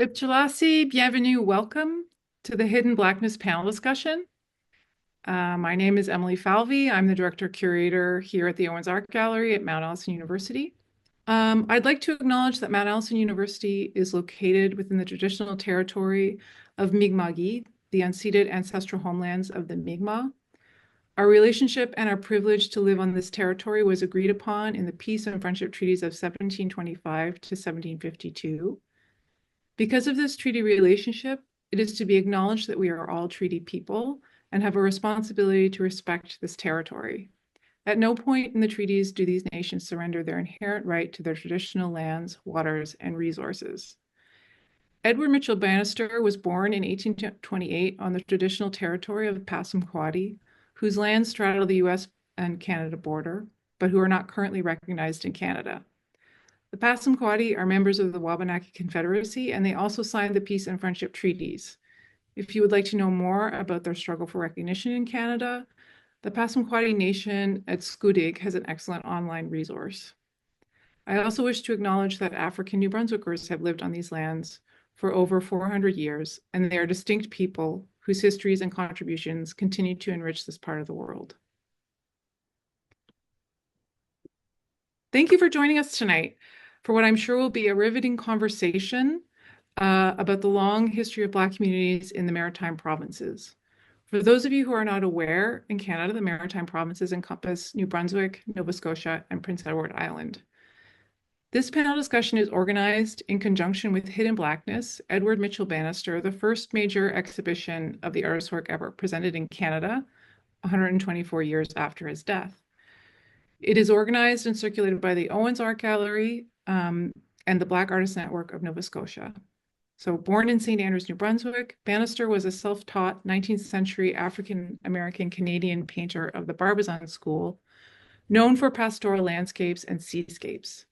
Ipchalasi, bienvenue, welcome to the Hidden Blackness panel discussion. My name is Emily Falvey. I'm the director curator here at the Owens Art Gallery at Mount Allison University. I'd like to acknowledge that Mount Allison University is located within the traditional territory of Mi'kmaq, the unceded ancestral homelands of the Mi'kmaq. Our relationship and our privilege to live on this territory was agreed upon in the Peace and Friendship Treaties of 1725 to 1752. Because of this treaty relationship, it is to be acknowledged that we are all treaty people and have a responsibility to respect this territory. At no point in the treaties do these nations surrender their inherent right to their traditional lands, waters, and resources. Edward Mitchell Bannister was born in 1828 on the traditional territory of Passamaquoddy, whose lands straddle the US and Canada border, but who are not currently recognized in Canada. The Passamaquoddy are members of the Wabanaki Confederacy, and they also signed the Peace and Friendship Treaties. If you would like to know more about their struggle for recognition in Canada, the Passamaquoddy Nation at Scudig has an excellent online resource. I also wish to acknowledge that African New Brunswickers have lived on these lands for over 400 years, and they are distinct people whose histories and contributions continue to enrich this part of the world. Thank you for joining us tonight for what I'm sure will be a riveting conversation about the long history of Black communities in the Maritime Provinces. For those of you who are not aware, in Canada, the Maritime Provinces encompass New Brunswick, Nova Scotia, and Prince Edward Island. This panel discussion is organized in conjunction with Hidden Blackness, Edward Mitchell Bannister, the first major exhibition of the artist's work ever presented in Canada, 124 years after his death. It is organized and circulated by the Owens Art Gallery and the Black Artists Network of Nova Scotia. So born in St. Andrews, New Brunswick, Bannister was a self-taught 19th century African-American Canadian painter of the Barbizon School, known for pastoral landscapes and seascapes.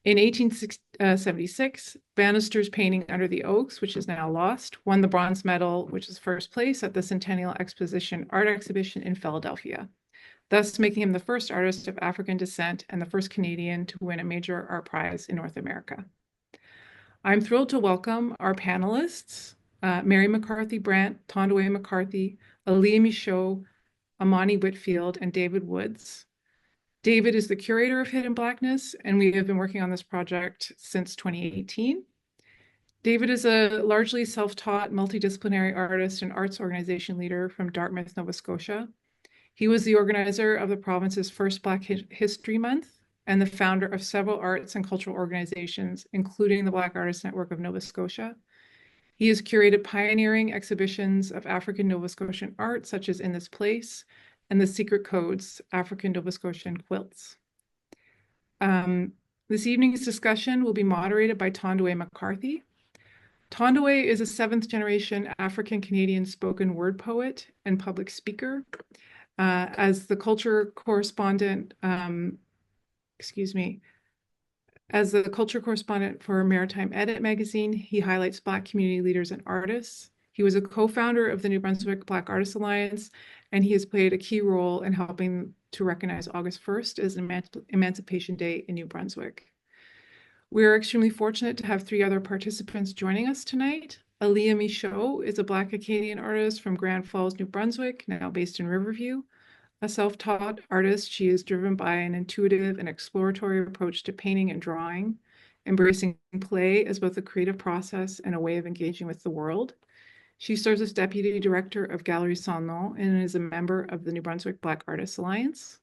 In 1876, Bannister's painting Under the Oaks, which is now lost, won the bronze medal, which is first place at the Centennial Exposition Art Exhibition in Philadelphia, thus making him the first artist of African descent and the first Canadian to win a major art prize in North America. I'm thrilled to welcome our panelists, Mary McCarthy Brandt, Thandiwe McCarthy, Aleya Michaud, Amani Whitfield, and David Woods. David is the curator of Hidden Blackness, and we have been working on this project since 2018. David is a largely self-taught multidisciplinary artist and arts organization leader from Dartmouth, Nova Scotia. He was the organizer of the province's first Black History Month and the founder of several arts and cultural organizations, including the Black Artists Network of Nova Scotia. He has curated pioneering exhibitions of African Nova Scotian art, such as In This Place and The Secret Codes, African Nova Scotian Quilts. This evening's discussion will be moderated by Thandiwe McCarthy. Thandiwe is a seventh-generation African-Canadian spoken word poet and public speaker. As the culture correspondent for Maritime Edit magazine, he highlights Black community leaders and artists. He was a co-founder of the New Brunswick Black Artists Alliance, and he has played a key role in helping to recognize August 1st as Emancipation Day in New Brunswick. We are extremely fortunate to have three other participants joining us tonight. Aleya Michaud is a Black Acadian artist from Grand Falls, New Brunswick, now based in Riverview. A self-taught artist, she is driven by an intuitive and exploratory approach to painting and drawing, embracing play as both a creative process and a way of engaging with the world. She serves as deputy director of Galerie Sans Nom and is a member of the New Brunswick Black Artists Alliance.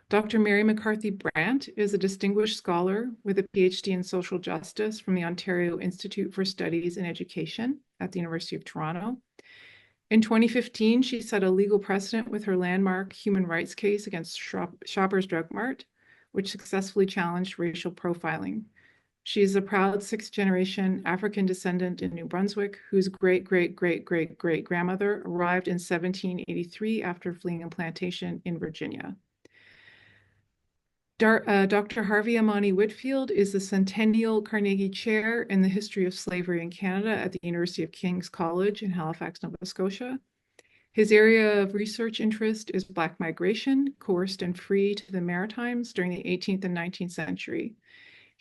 Dr. Mary McCarthy Brandt is a distinguished scholar with a PhD in social justice from the Ontario Institute for Studies in Education at the University of Toronto. In 2015, she set a legal precedent with her landmark human rights case against Shoppers Drug Mart, which successfully challenged racial profiling. She is a proud sixth-generation African descendant in New Brunswick, whose great-great-great-great-great-grandmother arrived in 1783 after fleeing a plantation in Virginia. Dr. Harvey Amani Whitfield is the Centennial Carnegie Chair in the History of Slavery in Canada at the University of King's College in Halifax, Nova Scotia. His area of research interest is Black migration, coerced and free to the Maritimes during the 18th and 19th century.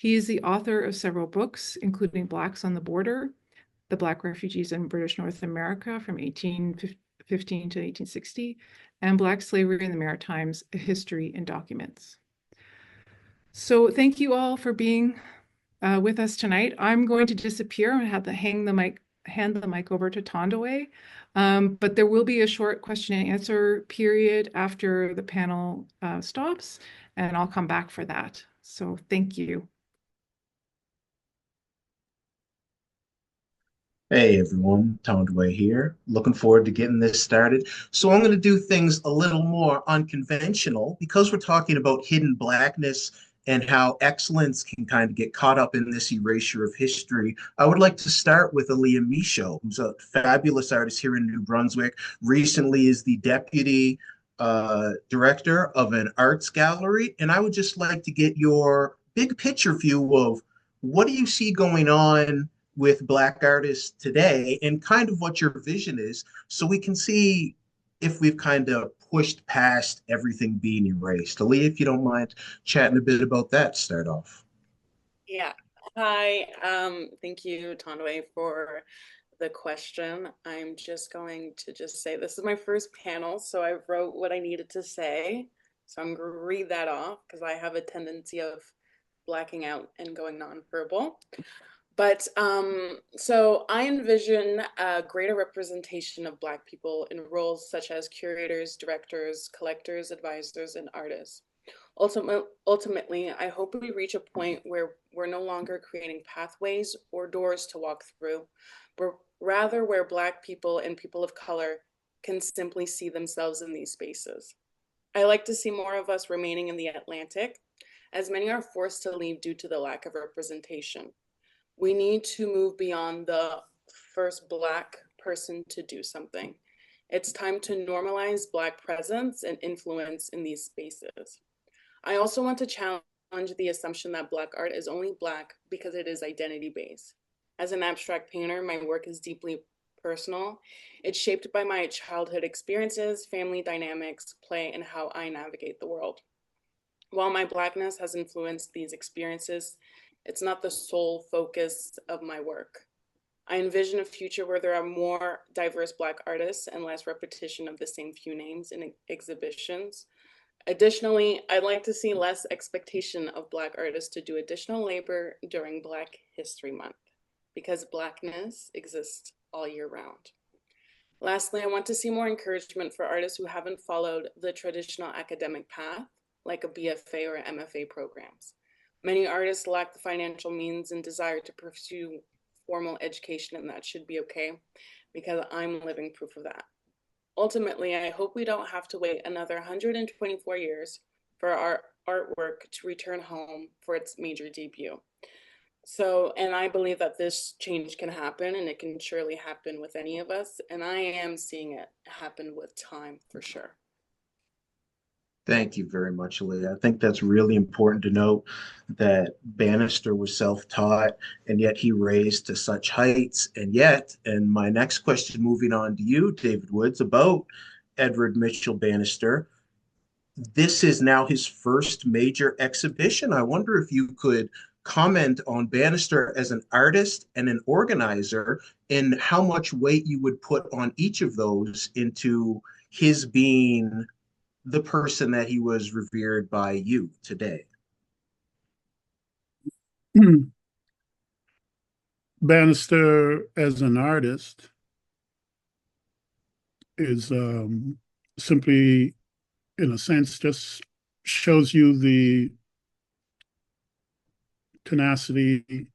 He is the author of several books, including Blacks on the Border, the Black refugees in British North America from 1815 to 1860, and Black slavery in the Maritimes, a history and documents. So thank you all for being with us tonight. I'm going to disappear and have to hand the mic over to Thandiwe. But there will be a short question and answer period after the panel stops, and I'll come back for that. So thank you. Hey everyone, Thandiwe here. Looking forward to getting this started. So I'm going to do things a little more unconventional because we're talking about hidden blackness and how excellence can kind of get caught up in this erasure of history. I would like to start with Aleya Michaud, who's a fabulous artist here in New Brunswick. Recently is the deputy director of an arts gallery, and I would just like to get your big picture view of what do you see going on with Black artists today and kind of what your vision is so we can see if we've kind of pushed past everything being erased. Aleya, if you don't mind chatting a bit about that to start off. Yeah. Hi. Thank you, Thandiwe, for the question. I'm just going to say this is my first panel, so I wrote what I needed to say. So I'm going to read that off because I have a tendency of blacking out and going nonverbal. But so I envision a greater representation of Black people in roles such as curators, directors, collectors, advisors, and artists. Ultimately, I hope we reach a point where we're no longer creating pathways or doors to walk through, but rather where Black people and people of color can simply see themselves in these spaces. I like to see more of us remaining in the Atlantic, as many are forced to leave due to the lack of representation. We need to move beyond the first Black person to do something. It's time to normalize Black presence and influence in these spaces. I also want to challenge the assumption that Black art is only Black because it is identity-based. As an abstract painter, my work is deeply personal. It's shaped by my childhood experiences, family dynamics, play, and how I navigate the world. While my Blackness has influenced these experiences, it's not the sole focus of my work. I envision a future where there are more diverse Black artists and less repetition of the same few names in exhibitions. Additionally, I'd like to see less expectation of Black artists to do additional labor during Black History Month, because Blackness exists all year round. Lastly, I want to see more encouragement for artists who haven't followed the traditional academic path, like a BFA or MFA programs. Many artists lack the financial means and desire to pursue formal education, and that should be okay, because I'm living proof of that. Ultimately, I hope we don't have to wait another 124 years for our artwork to return home for its major debut. So, and I believe that this change can happen, and it can surely happen with any of us, and I am seeing it happen with time for sure. Thank you very much, Aleya. I think that's really important to note that Bannister was self-taught and yet he raised to such heights. And yet, and my next question moving on to you, David Woods, about Edward Mitchell Bannister, this is now his first major exhibition. I wonder if you could comment on Bannister as an artist and an organizer and how much weight you would put on each of those into his being the person that he was revered by you today. Bannister as an artist is simply, in a sense, just shows you the tenacity,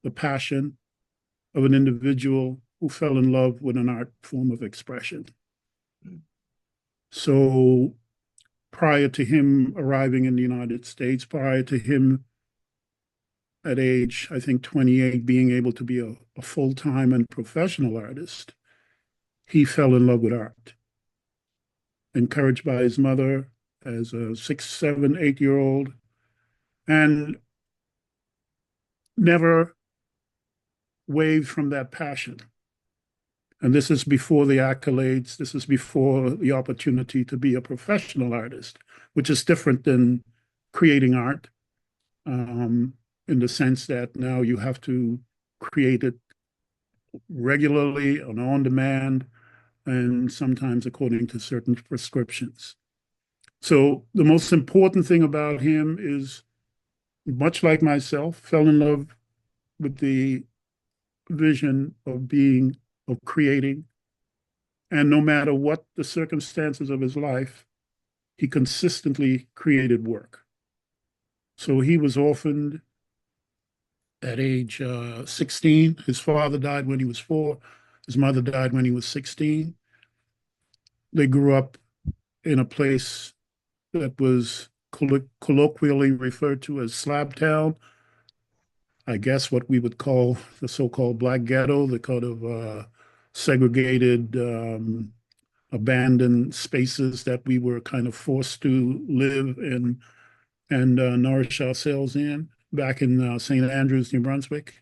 the passion of an individual who fell in love with an art form of expression. So prior to him arriving in the United States, prior to him at age, I think 28, being able to be a full-time and professional artist, he fell in love with art. Encouraged by his mother as a 6, 7, 8-year-old, and never waved from that passion. And this is before the accolades. This is before the opportunity to be a professional artist, which is different than creating art, in the sense that now you have to create it regularly and on demand, and sometimes according to certain prescriptions. So the most important thing about him is, much like myself, fell in love with the vision of creating. And no matter what the circumstances of his life, he consistently created work. So he was orphaned at age 16. His father died when he was 4. His mother died when he was 16. They grew up in a place that was colloquially referred to as Slab Town. I guess what we would call the so-called Black Ghetto, the kind of segregated, abandoned spaces that we were kind of forced to live in and nourish ourselves in back in St. Andrews, New Brunswick.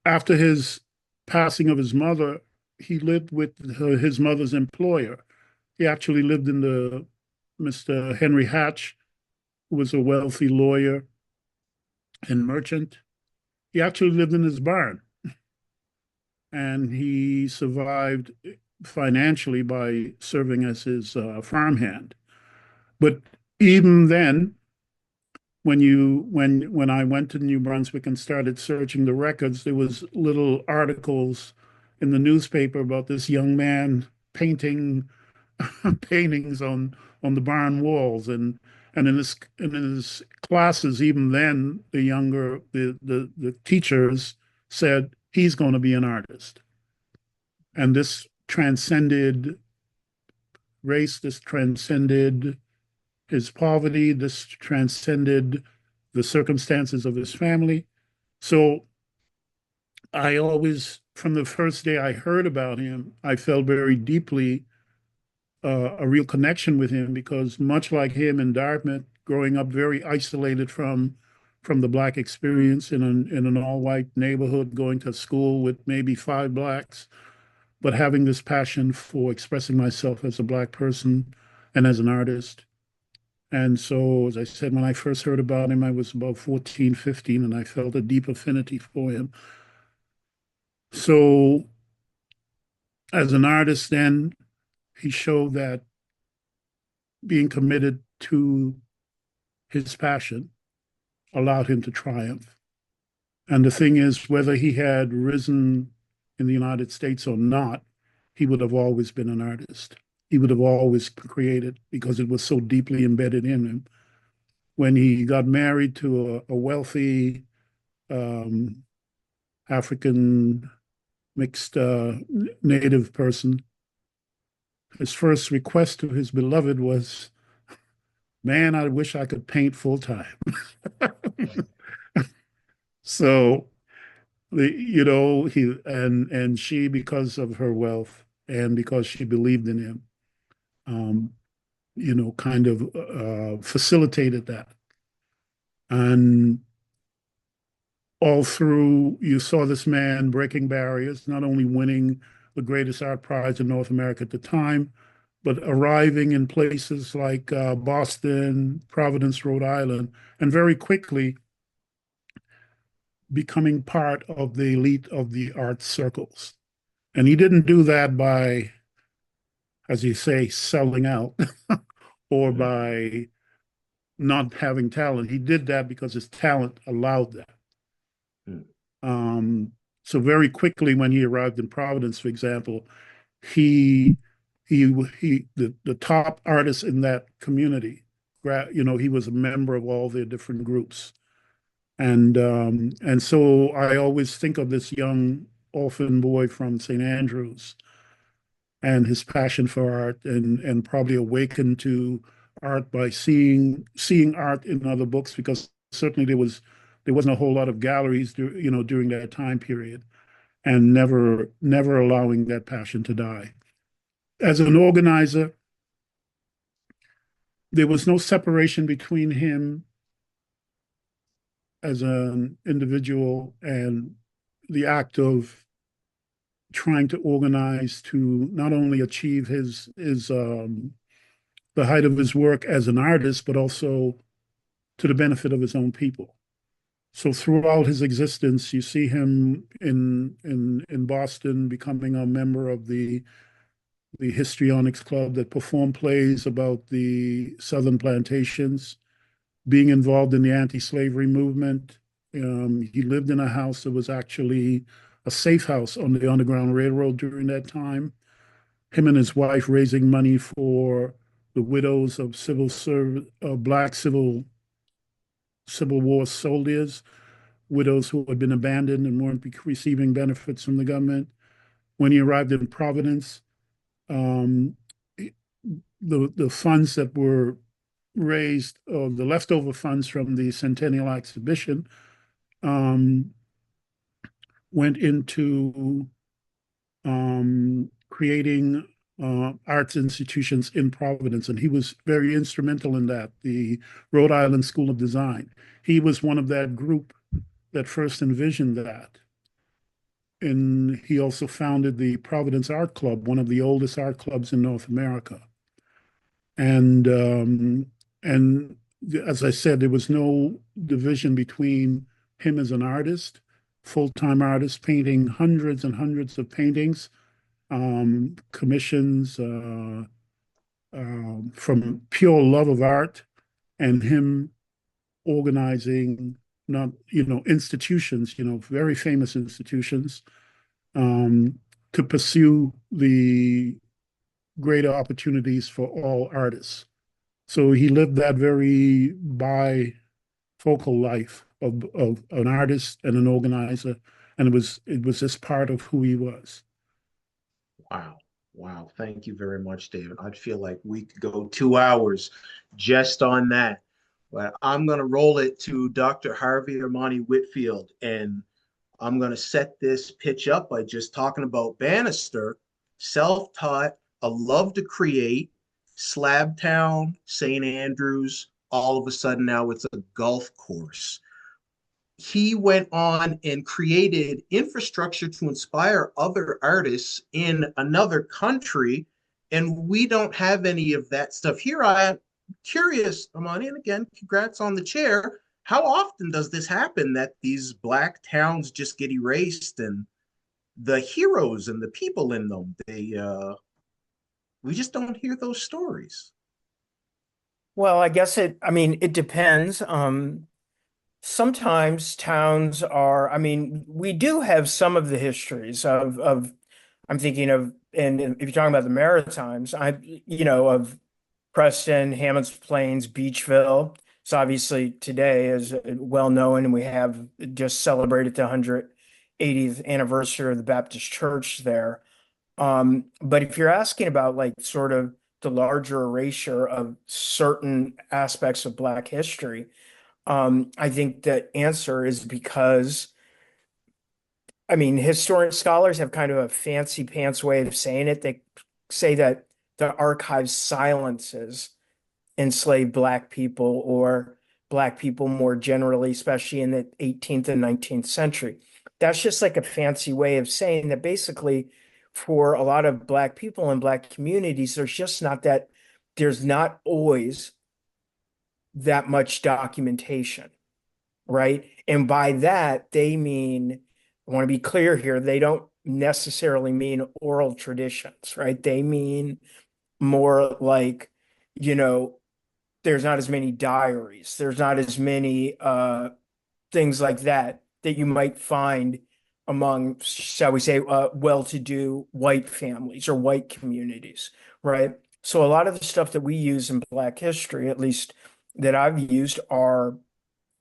After his passing of his mother, he lived with his mother's employer. He actually lived in the Mr. Henry Hatch, who was a wealthy lawyer and merchant. He actually lived in his barn, and he survived financially by serving as his farmhand. But even then, when I went to New Brunswick and started searching the records, there was little articles in the newspaper about this young man painting paintings on the barn walls, and in his classes, even then, the teachers said he's going to be an artist. And this transcended race, this transcended his poverty, this transcended the circumstances of his family. So I always, from the first day I heard about him, I felt very deeply a real connection with him, because much like him in Dartmouth, growing up very isolated from the Black experience in an all-white neighborhood, going to school with maybe 5 Blacks, but having this passion for expressing myself as a Black person and as an artist. And so, as I said, when I first heard about him, I was about 14, 15, and I felt a deep affinity for him. So, as an artist, then, he showed that being committed to his passion allowed him to triumph. And the thing is, whether he had risen in the United States or not, he would have always been an artist. He would have always created, because it was so deeply embedded in him. When he got married to a wealthy African mixed native person, his first request to his beloved was, "Man, I wish I could paint full time." So he and she, because of her wealth and because she believed in him, um, kind of facilitated that. And all through, you saw this man breaking barriers, not only winning the greatest art prize in North America at the time, but arriving in places like Boston, Providence, Rhode Island, and very quickly becoming part of the elite of the art circles. And he didn't do that by, as you say, selling out or by not having talent. He did that because his talent allowed that. So very quickly, when he arrived in Providence, for example, he the top artist in that community. He was a member of all their different groups, and so I always think of this young orphan boy from St. Andrews and his passion for art, and probably awakened to art by seeing art in other books, because certainly there wasn't a whole lot of galleries during that time period, and never allowing that passion to die. As an organizer, there was no separation between him as an individual and the act of trying to organize to not only achieve the height of his work as an artist, but also to the benefit of his own people. So throughout his existence, you see him in Boston becoming a member of the histrionics club that performed plays about the Southern plantations, being involved in the anti-slavery movement. He lived in a house that was actually a safe house on the Underground Railroad during that time. Him and his wife raising money for the widows of black Civil War soldiers, widows who had been abandoned and weren't receiving benefits from the government. When he arrived in Providence, um, the funds that were raised, the leftover funds from the Centennial Exhibition, um, went into creating arts institutions in Providence, and he was very instrumental in that. The Rhode Island School of Design. He was one of that group that first envisioned that. And he also founded the Providence Art Club, one of the oldest art clubs in North America. And as I said, there was no division between him as an artist, full-time artist, painting hundreds and hundreds of paintings, commissions from pure love of art, and him organizing not institutions, very famous institutions, to pursue the greater opportunities for all artists. So he lived that very bifocal life of an artist and an organizer, and it was just part of who he was. Wow. Wow. Thank you very much, David. I'd feel like we could go 2 hours just on that. But I'm going to roll it to Dr. Harvey Amani Whitfield, and I'm going to set this pitch up by just talking about Bannister, self-taught, a love to create, Slab Town, St. Andrews, all of a sudden now it's a golf course. He went on and created infrastructure to inspire other artists in another country, and we don't have any of that stuff here. I'm curious, Amani, and again, congrats on the chair. How often does this happen that these Black towns just get erased and the heroes and the people in them, we just don't hear those stories? Well, it depends. Sometimes towns are, we do have some of the histories I'm thinking of, and if you're talking about the Maritimes, of Preston, Hammonds Plains, Beachville. So obviously today is well known, and we have just celebrated the 180th anniversary of the Baptist Church there. But if you're asking about like sort of the larger erasure of certain aspects of Black history, I think the answer is because, historian scholars have kind of a fancy pants way of saying it. They say that the archive silences enslaved Black people or Black people more generally, especially in the 18th and 19th century. That's just like a fancy way of saying that basically for a lot of Black people and Black communities, there's not always that much documentation, right? And by that, they mean, I want to be clear here, they don't necessarily mean oral traditions, right? They mean more like, there's not as many diaries, there's not as many things like that you might find among, shall we say, well-to-do white families or white communities, right? So a lot of the stuff that we use in Black history, at least that I've used, are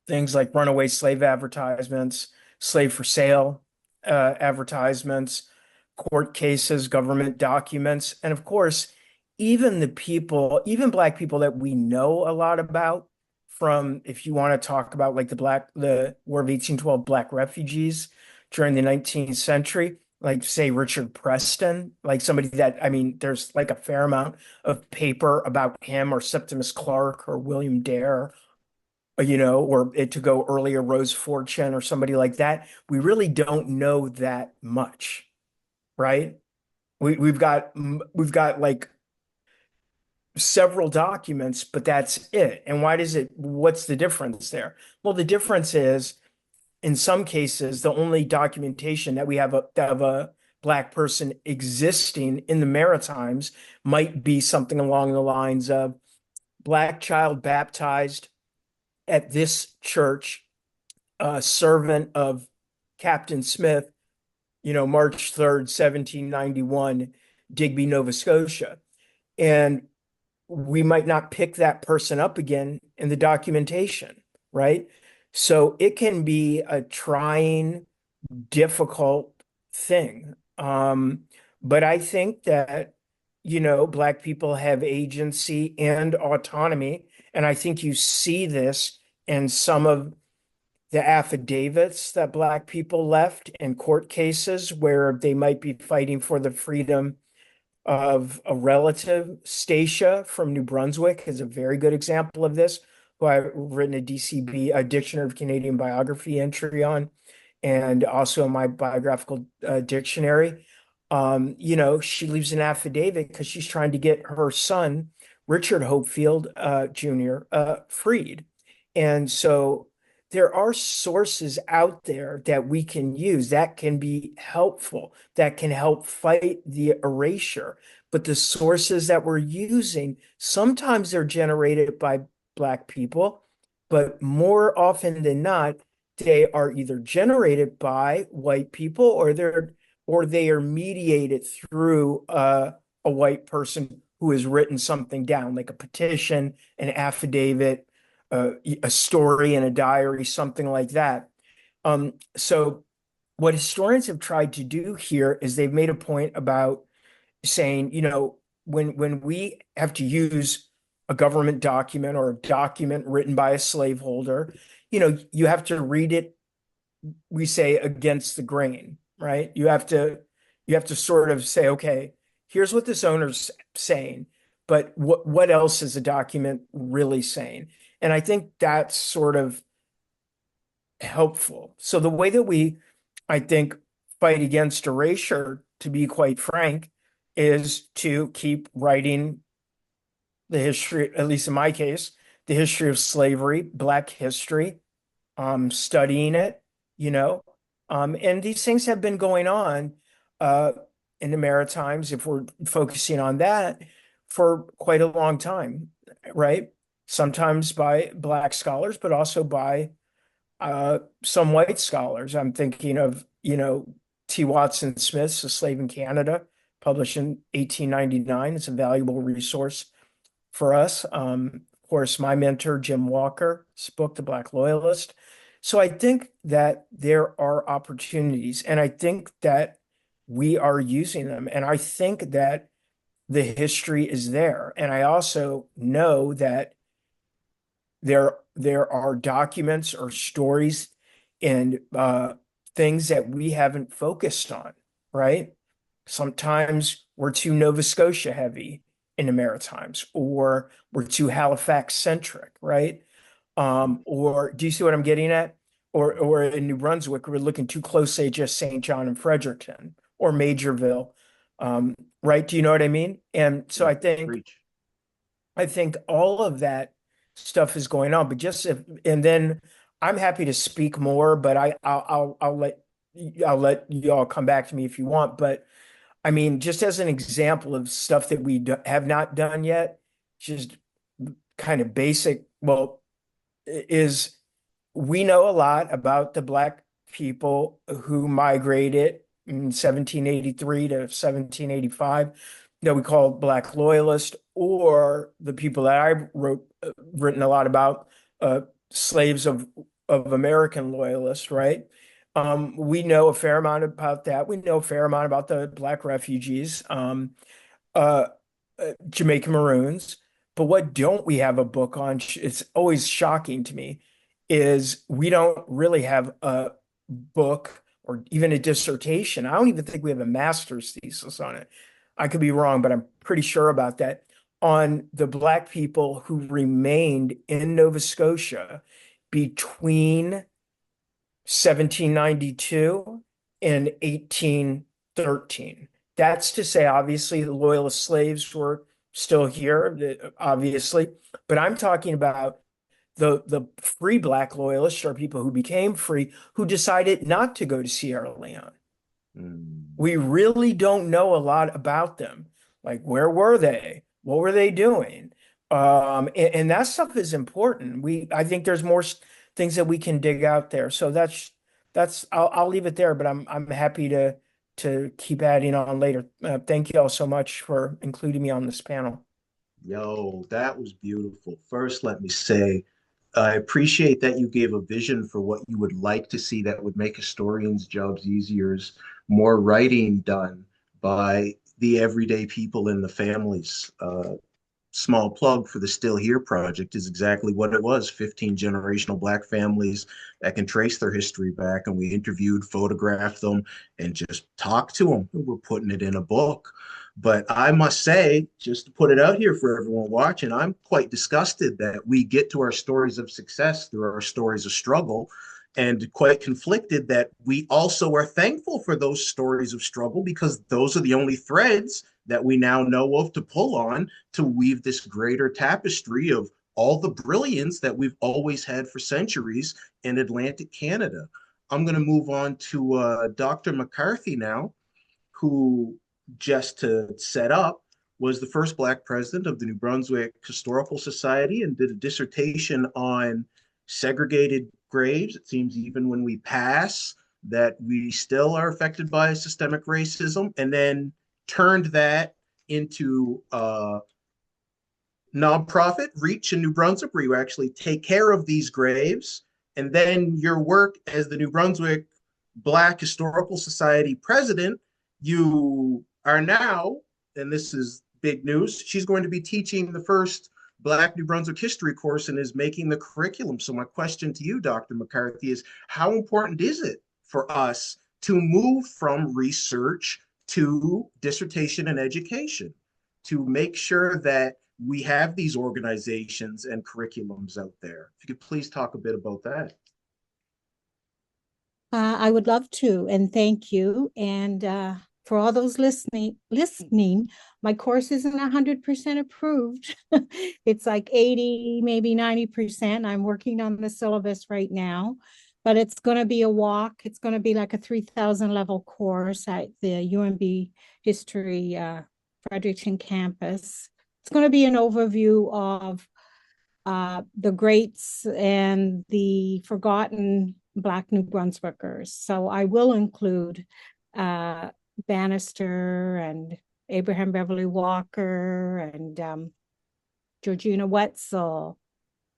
things like runaway slave advertisements, slave for sale advertisements, court cases, government documents, and of course, even Black people that we know a lot about from, if you want to talk about like the War of 1812 Black refugees during the 19th century, like say Richard Preston, like somebody that, there's like a fair amount of paper about him, or Septimus Clark or William Dare, or to go earlier, Rose Fortune or somebody like that. We really don't know that much, right? We've got like several documents, but that's it. And what's the difference there? Well, the difference is in some cases, the only documentation that we have of a Black person existing in the Maritimes might be something along the lines of Black child baptized at this church, servant of Captain Smith, March 3rd, 1791, Digby, Nova Scotia. And we might not pick that person up again in the documentation, right? So it can be a trying, difficult thing. But I think that, Black people have agency and autonomy. And I think you see this in some of the affidavits that Black people left in court cases where they might be fighting for the freedom of a relative. Stacia from New Brunswick is a very good example of this, who I've written a DCB, a Dictionary of Canadian Biography entry on, and also my biographical dictionary. She leaves an affidavit because she's trying to get her son, Richard Hopefield Jr., freed. And so there are sources out there that we can use that can be helpful, that can help fight the erasure. But the sources that we're using, sometimes they're generated by Black people, but more often than not, they are either generated by white people or they are mediated through a white person who has written something down, like a petition, an affidavit, a story in a diary, something like that. So what historians have tried to do here is they've made a point about saying, when we have to use a government document or a document written by a slaveholder, you have to read it, we say, against the grain, right? You have to sort of say, okay, here's what this owner's saying, but what else is the document really saying? And I think that's sort of helpful. So the way that we, I think, fight against erasure, to be quite frank, is to keep writing the history, at least in my case, the history of slavery, Black history, studying it, and these things have been going on in the Maritimes, if we're focusing on that, for quite a long time, right? Sometimes by Black scholars, but also by some white scholars. I'm thinking of, T. Watson Smith's A Slave in Canada, published in 1899. It's a valuable resource for us. Of course, my mentor, Jim Walker's book, The Black Loyalist. So I think that there are opportunities, and I think that we are using them. And I think that the history is there. And I also know that there are documents or stories and things that we haven't focused on, right? Sometimes we're too Nova Scotia heavy in the Maritimes, or we're too Halifax centric, right? Or do you see what I'm getting at? Or in New Brunswick, we're looking too closely at just St. John and Fredericton or Majorville, right? Do you know what I mean? And so I think all of that stuff is going on, but and then I'm happy to speak more, but I'll let you all come back to me if you want. But I mean, just as an example of stuff that we have not done yet, just kind of basic, is we know a lot about the Black people who migrated in 1783 to 1785 that we call Black loyalists, or the people that I've written a lot about, slaves of American loyalists, right? We know a fair amount about that. We know a fair amount about the Black refugees, Jamaican Maroons. But what don't we have a book on? It's always shocking to me, is we don't really have a book or even a dissertation. I don't even think we have a master's thesis on it. I could be wrong, but I'm pretty sure about that, on the Black people who remained in Nova Scotia between 1792 and 1813. That's to say, obviously, the Loyalist slaves were still here, obviously, but I'm talking about The free Black loyalists are people who became free, who decided not to go to Sierra Leone. We really don't know a lot about them. Like, where were they? What were they doing? And that stuff is important. I think there's more things that we can dig out there. So I'll leave it there, but I'm happy to keep adding on later. Thank you all so much for including me on this panel. Yo, that was beautiful. First, let me say, I appreciate that you gave a vision for what you would like to see that would make historians' jobs easier, more writing done by the everyday people and the families. Small plug for the Still Here project is exactly what it was, 15 generational Black families that can trace their history back. And we interviewed, photographed them, and just talked to them. We're putting it in a book. But I must say, just to put it out here for everyone watching, I'm quite disgusted that we get to our stories of success through our stories of struggle, and quite conflicted that we also are thankful for those stories of struggle, because those are the only threads that we now know of to pull on to weave this greater tapestry of all the brilliance that we've always had for centuries in Atlantic Canada. I'm going to move on to Dr. McCarthy now, who, just to set up, was the first Black president of the New Brunswick Historical Society and did a dissertation on segregated graves. It seems even when we pass that we still are affected by systemic racism, and then turned that into a nonprofit, Reach in New Brunswick, where you actually take care of these graves. And then your work as the New Brunswick Black Historical Society president, you are now, and this is big news, she's going to be teaching the first Black New Brunswick history course and is making the curriculum. So my question to you, Dr. McCarthy, is how important is it for us to move from research to dissertation and education, to make sure that we have these organizations and curriculums out there? If you could please talk a bit about that. I would love to, and thank you. And for all those listening, my course isn't 100% approved. It's like 80, maybe 90%. I'm working on the syllabus right now, but it's going to be a walk. It's going to be like a 3,000 level course at the UNB History Fredericton campus. It's going to be an overview of the greats and the forgotten Black New Brunswickers. So I will include Bannister and Abraham Beverly Walker and Georgina Wetzel,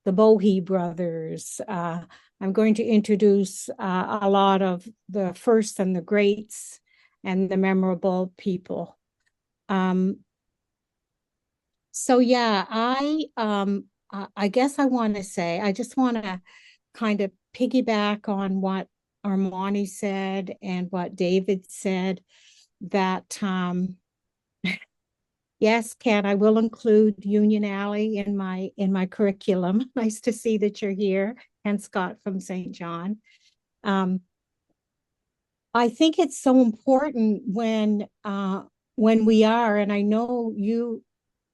the Bohe brothers. I'm going to introduce a lot of the first and the greats and the memorable people. So yeah, I guess I want to say, I just want to kind of piggyback on what Armani said and what David said, that yes, Ken, I will include Union Alley in my curriculum. Nice to see that you're here, Ken Scott from St. John. I think it's so important when we are, and I know you,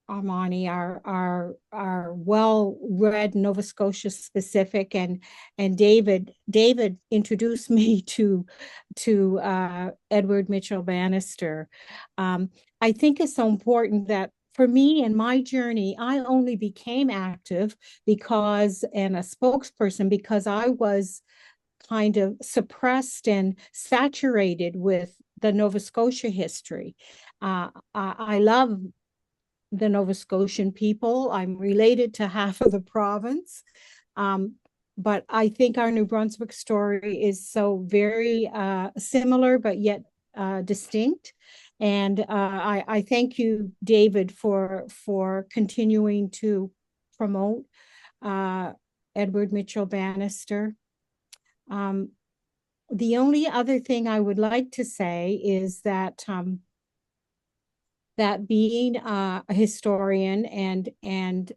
Armani, are well-read Nova Scotia specific, and David introduced me to Edward Mitchell Bannister. I think it's so important that for me in my journey, I only became active because, and a spokesperson, because I was kind of suppressed and saturated with the Nova Scotia history. I love the Nova Scotian people. I'm related to half of the province. But I think our New Brunswick story is so very similar, but yet distinct. And I thank you, David, for continuing to promote Edward Mitchell Bannister. The only other thing I would like to say is that that being a historian and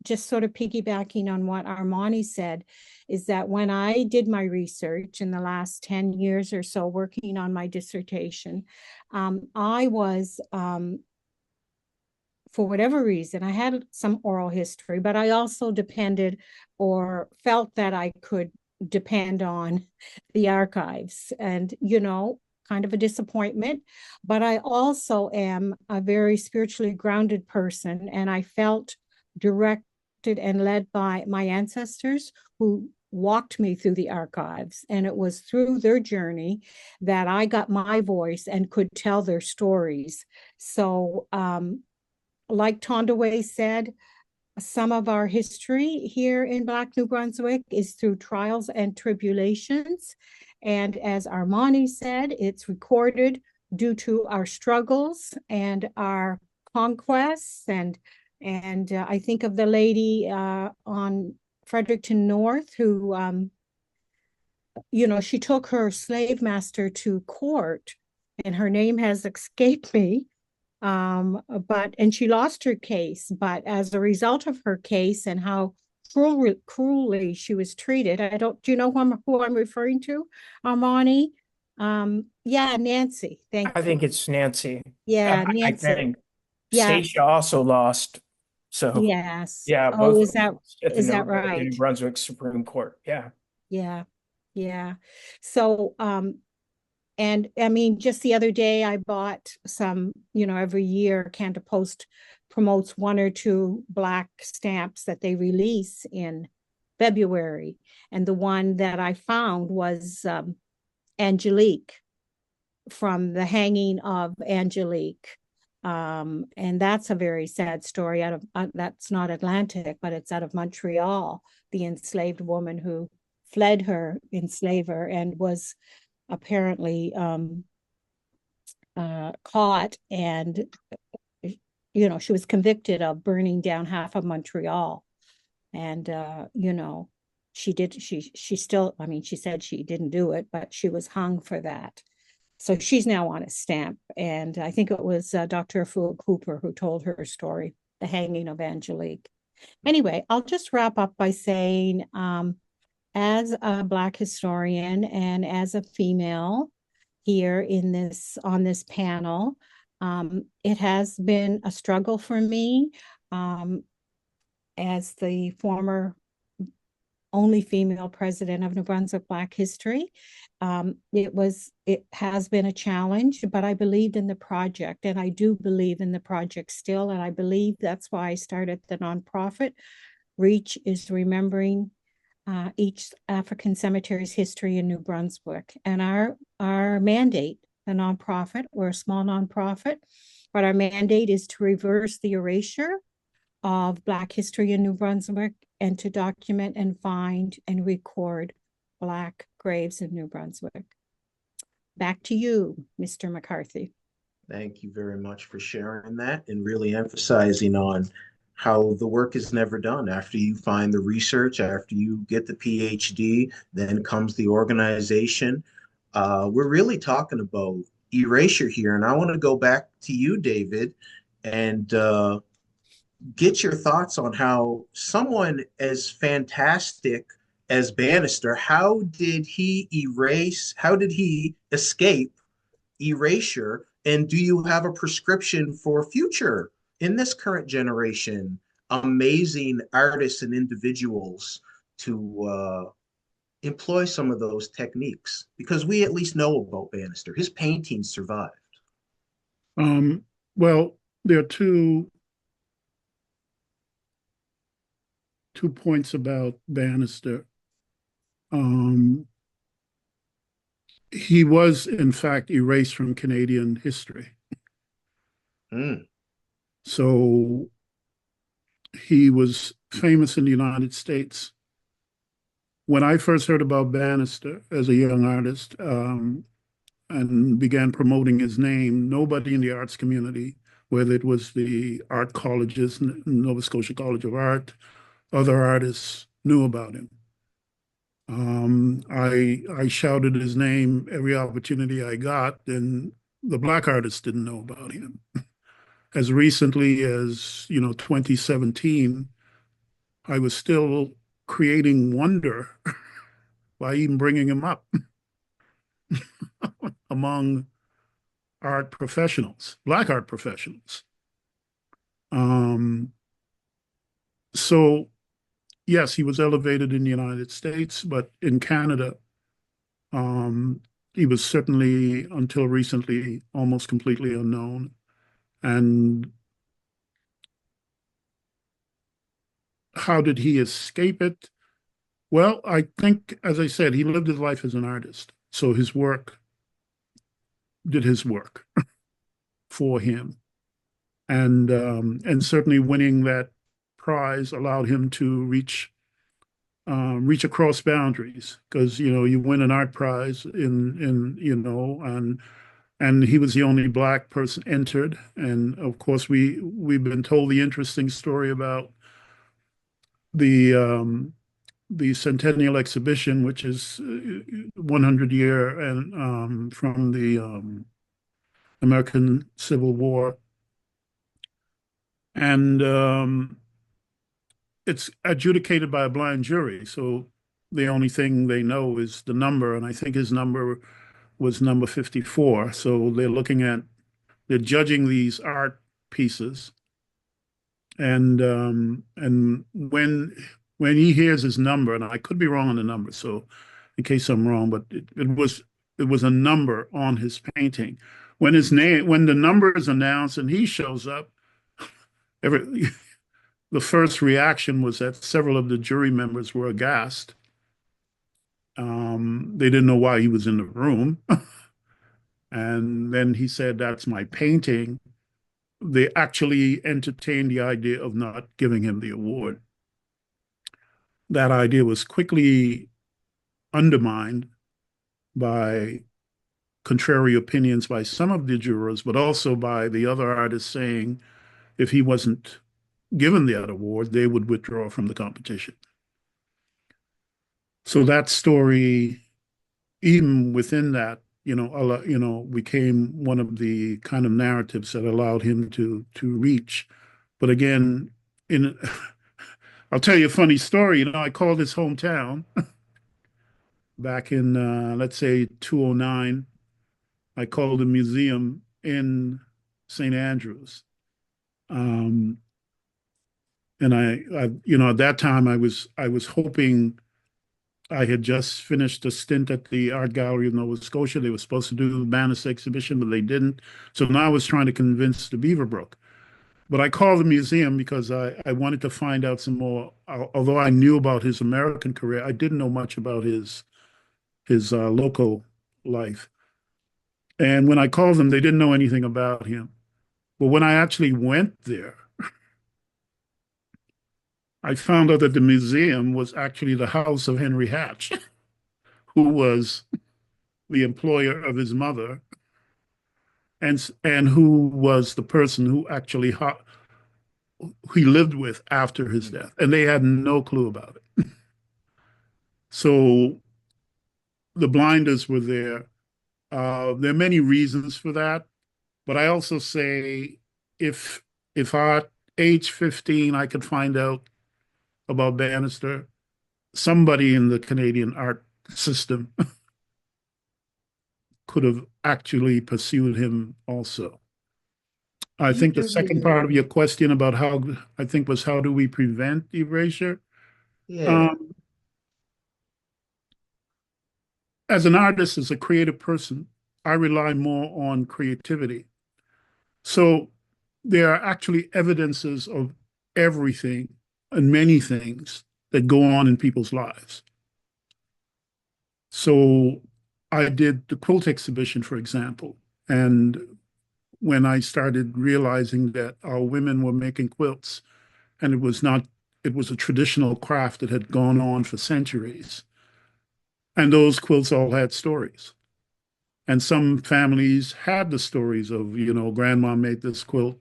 just sort of piggybacking on what Armani said, is that when I did my research in the last 10 years or so working on my dissertation, I was for whatever reason, I had some oral history, but I also depended or felt that I could depend on the archives. And, kind of a disappointment, but I also am a very spiritually grounded person, and I felt directed and led by my ancestors who walked me through the archives. And it was through their journey that I got my voice and could tell their stories. So, like Thandiwe said, some of our history here in Black New Brunswick is through trials and tribulations. And as Amani said, it's recorded due to our struggles and our conquests. And I think of the lady on Fredericton North who, she took her slave master to court, and her name has escaped me. And she lost her case, but as a result of her case and how cruelly she was treated, do you know who I'm referring to, Armani? Yeah, Nancy. Thank I you. think it's Nancy. Yeah, I Nancy. think Yeah. Stacia also lost. So Yes. yeah, Oh, both is that the right? New Brunswick Supreme Court. Yeah. Yeah. Yeah. So, and I mean, just the other day, I bought some, every year Canada Post promotes one or two Black stamps that they release in February. And the one that I found was Angelique, from the hanging of Angelique. And that's a very sad story out of, that's not Atlantic, but it's out of Montreal, the enslaved woman who fled her enslaver and was apparently caught, and she was convicted of burning down half of Montreal. And she still, I mean, she said she didn't do it, but she was hung for that. So she's now on a stamp, and I think it was Dr. Afua Cooper who told her story, the hanging of Angelique. Anyway, I'll just wrap up by saying, as a Black historian and as a female here on this panel, it has been a struggle for me, as the former only female president of New Brunswick Black History. It has been a challenge, but I believed in the project, and I do believe in the project still, and I believe that's why I started the nonprofit. REACH is remembering each African cemetery's history in New Brunswick. And our mandate, the nonprofit, we're a small nonprofit, but our mandate is to reverse the erasure of Black history in New Brunswick and to document and find and record Black graves in New Brunswick. Back to you, Mr. McCarthy. Thank you very much for sharing that and really emphasizing on how the work is never done. After you find the research, after you get the PhD, then comes the organization. We're really talking about erasure here. And I want to go back to you, David, and get your thoughts on how someone as fantastic as Bannister, how did he escape erasure? And do you have a prescription for future, in this current generation, amazing artists and individuals to employ some of those techniques? Because we at least know about Bannister. His paintings survived. Well, there are two points about Bannister. He was, in fact, erased from Canadian history. Mm. So he was famous in the United States. When I first heard about Bannister as a young artist, and began promoting his name, nobody in the arts community, whether it was the art colleges, Nova Scotia College of Art, other artists, knew about him. I shouted his name every opportunity I got, and the Black artists didn't know about him. As recently as 2017, I was still creating wonder by even bringing him up among art professionals, Black art professionals. Um, so yes, he was elevated in the United States, but in Canada, um, he was certainly until recently almost completely unknown. And how did he escape it? Well, I think, as I said, he lived his life as an artist. So his work did his work for him. And certainly winning that prize allowed him to reach across boundaries because you win an art prize and he was the only black person entered. And of course, we've been told the interesting story about the Centennial Exhibition, which is 100 year and from the American Civil War, and it's adjudicated by a blind jury. So the only thing they know is the number, and I think his number was number 54. So they're judging these art pieces, and when he hears his number, and I could be wrong on the number, so in case I'm wrong, but it was a number on his painting. When the number is announced and he shows up, every the first reaction was that several of the jury members were aghast. They didn't know why he was in the room. And then he said, "That's my painting." They actually entertained the idea of not giving him the award. That idea was quickly undermined by contrary opinions by some of the jurors, but also by the other artists saying if he wasn't given that award, they would withdraw from the competition. So that story, even within that, became one of the kind of narratives that allowed him to reach. But again, in I'll tell you a funny story. I called his hometown back in let's say 2009. I called a museum in St. Andrews. Um, and at that time I was hoping. I had just finished a stint at the Art Gallery of Nova Scotia. They were supposed to do the Bannister exhibition, but they didn't. So now I was trying to convince the Beaverbrook. But I called the museum because I wanted to find out some more. Although I knew about his American career, I didn't know much about his local life. And when I called them, they didn't know anything about him. But when I actually went there, I found out that the museum was actually the house of Henry Hatch, who was the employer of his mother, and who was the person who actually he lived with after his death, and they had no clue about it. So the blinders were there. There are many reasons for that, but I also say if at age 15 I could find out about Bannister, somebody in the Canadian art system could have actually pursued him also. I think the second part of your question about how do we prevent erasure? Yeah. As an artist, as a creative person, I rely more on creativity. So there are actually evidences of everything and many things that go on in people's lives. So I did the quilt exhibition, for example, and when I started realizing that our women were making quilts, and it was a traditional craft that had gone on for centuries. And those quilts all had stories. And some families had the stories of, grandma made this quilt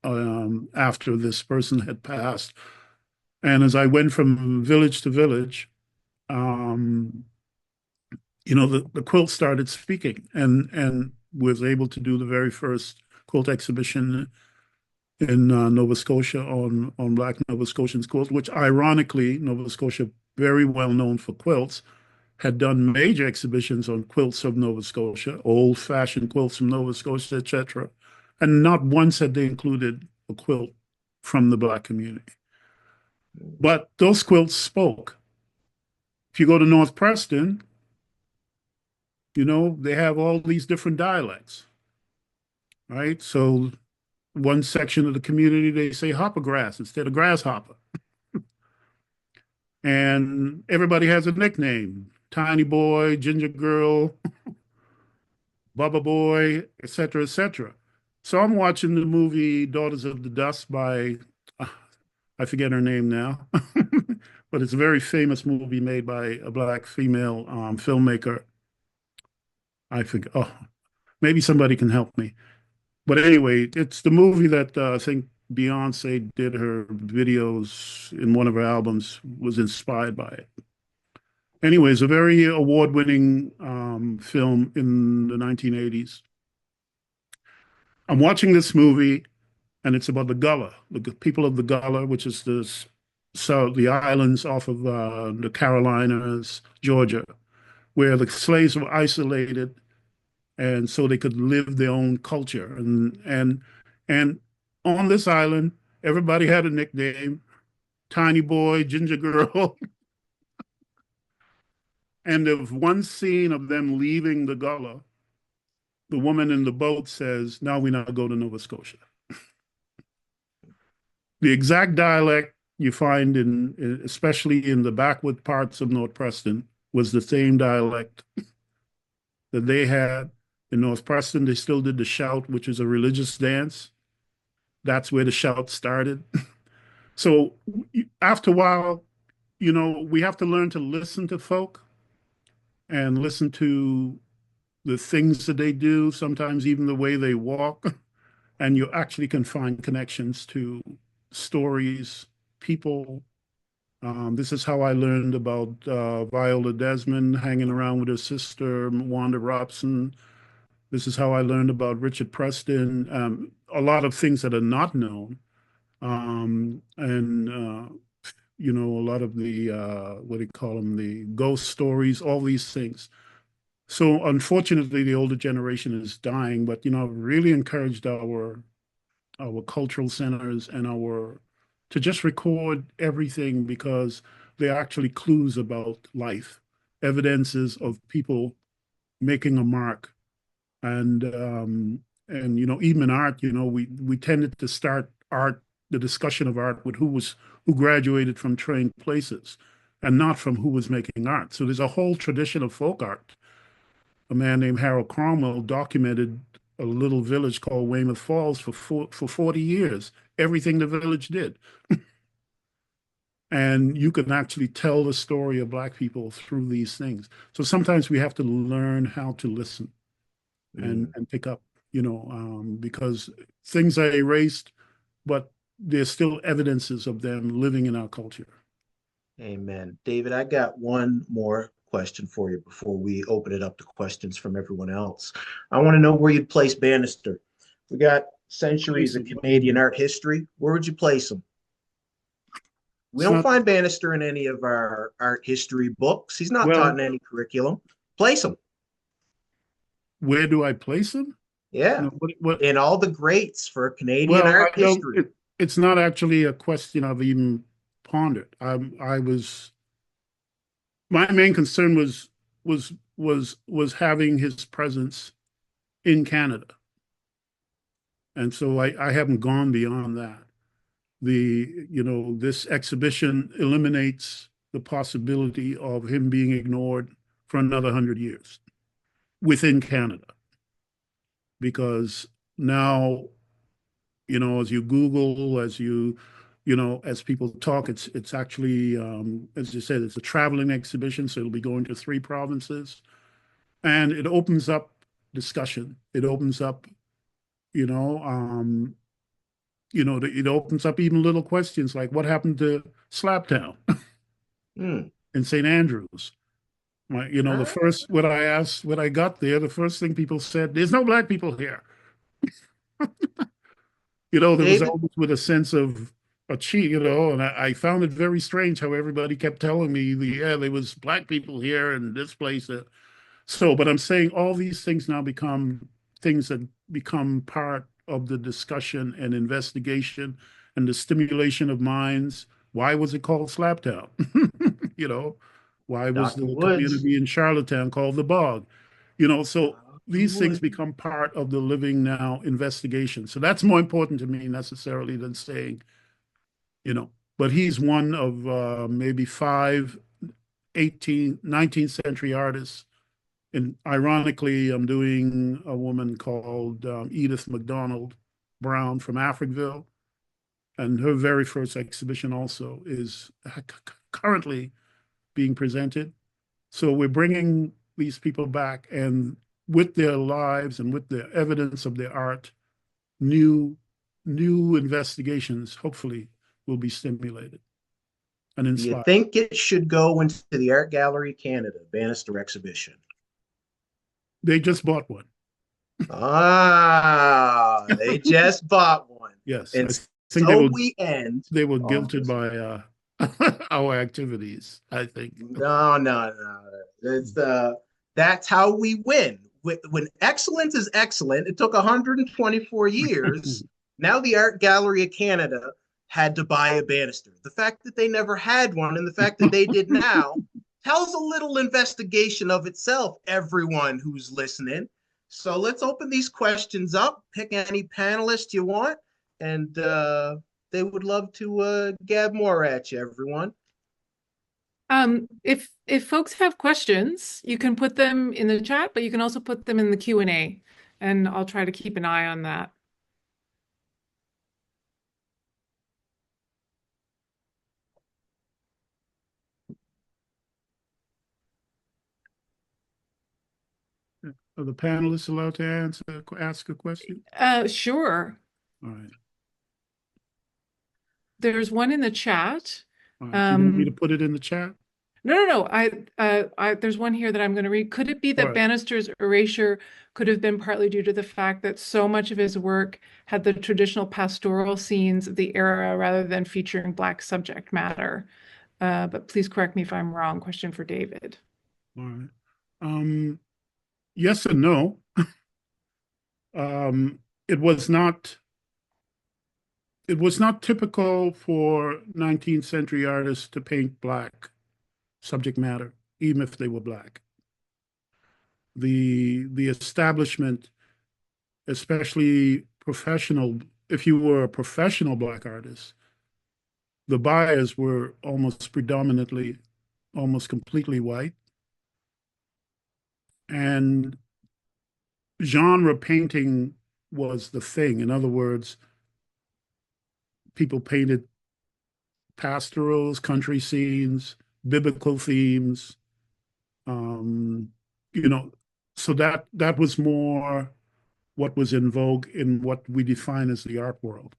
after this person had passed. And as I went from village to village, the quilt started speaking and was able to do the very first quilt exhibition in Nova Scotia on Black Nova Scotians quilts, which ironically, Nova Scotia, very well known for quilts, had done major exhibitions on quilts of Nova Scotia, old-fashioned quilts from Nova Scotia, etc. And not once had they included a quilt from the Black community. But those quilts spoke. If you go to North Preston, they have all these different dialects, right? So one section of the community, they say hoppergrass instead of grasshopper. And everybody has a nickname: Tiny Boy, Ginger Girl, Bubba Boy, etc., etc. So I'm watching the movie Daughters of the Dust by, I forget her name now, but it's a very famous movie made by a Black female filmmaker. I think, oh, maybe somebody can help me. But anyway, it's the movie that I think Beyonce did her videos in one of her albums, was inspired by it. Anyways, a very award-winning film in the 1980s. I'm watching this movie, and it's about the Gullah, the people of the Gullah, which is the islands off of the Carolinas, Georgia, where the slaves were isolated, and so they could live their own culture. And on this island, everybody had a nickname: Tiny Boy, Ginger Girl. And there's one scene of them leaving the Gullah. The woman in the boat says, "Now we now go to Nova Scotia." The exact dialect you find especially in the backward parts of North Preston, was the same dialect that they had in North Preston. They still did the shout, which is a religious dance. That's where the shout started. So after a while, we have to learn to listen to folk and listen to the things that they do, sometimes even the way they walk. And you actually can find connections to stories, people. This is how I learned about Viola Desmond hanging around with her sister, Wanda Robson. This is how I learned about Richard Preston. A lot of things that are not known. A lot of the, what do you call them, the ghost stories, all these things. So unfortunately, the older generation is dying, but, I've really encouraged our cultural centers and to just record everything, because they're actually clues about life, evidences of people making a mark. And even in art, we tended to start the discussion of art with who graduated from trained places, and not from who was making art. So there's a whole tradition of folk art. A man named Harold Cromwell documented a little village called Weymouth Falls for 40 years, everything the village did. And you can actually tell the story of Black people through these things. So sometimes we have to learn how to listen and pick up, because things are erased, but there's still evidences of them living in our culture. Amen. David, I got one more question for you before we open it up to questions from everyone else. I want to know where you'd place Bannister. We got centuries of Canadian art history. Where would you place him? We don't find Bannister in any of our art history books. He's not taught in any curriculum. Place him. Where do I place him? Yeah. In all the greats for Canadian art history. It's not actually a question I've even pondered. My main concern was having his presence in Canada. And so I haven't gone beyond that. This exhibition eliminates the possibility of him being ignored for another 100 years within Canada. Because now, as you Google, as people talk, it's actually, as you said, it's a traveling exhibition, so it'll be going to 3 provinces. And it opens up discussion. It opens up, it opens up even little questions like, what happened to Slaptown in St. Andrews? When I got there, the first thing people said, "There's no Black people here." There was always with a sense of a cheat, and I found it very strange how everybody kept telling me, there was Black people here and this place. But I'm saying all these things now become things that become part of the discussion and investigation and the stimulation of minds. Why was it called Slaptown? You know, why was Dr. the Woods. community in Charlottetown called the Bog? So these things become part of the living now investigation. So that's more important to me necessarily than saying, but he's one of maybe 5 19th century artists. And ironically, I'm doing a woman called Edith MacDonald Brown from Africville. And her very first exhibition also is currently being presented. So we're bringing these people back, and with their lives and with the evidence of their art, new investigations hopefully will be stimulated and Do you inspired. think it should go into the Art Gallery Canada Bannister exhibition? They just bought one. Ah, they just bought one. Yes, And I think so we end. they were guilted by our activities, I think. No. That's how we win. When excellence is excellent, it took 124 years. Now the Art Gallery of Canada had to buy a banister. The fact that they never had one and the fact that they did now tells a little investigation of itself, everyone who's listening. So let's open these questions up. Pick any panelist you want, and they would love to gab more at you, everyone. If folks have questions, you can put them in the chat, but you can also put them in the Q&A, and I'll try to keep an eye on that. Are the panelists allowed to ask a question? Sure. All right. There's one in the chat. All right. Do you want me to put it in the chat? No. There's one here that I'm going to read. Could it be that Bannister's erasure could have been partly due to the fact that so much of his work had the traditional pastoral scenes of the era rather than featuring Black subject matter? But please correct me if I'm wrong. Question for David. All right. Yes and no. It was not typical for 19th century artists to paint Black subject matter, even if they were Black. The establishment, especially professional, if you were a professional Black artist, the buyers were almost predominantly, almost completely white. And genre painting was the thing. In other words, people painted pastorals, country scenes, biblical themes, so that was more what was in vogue in what we define as the art world.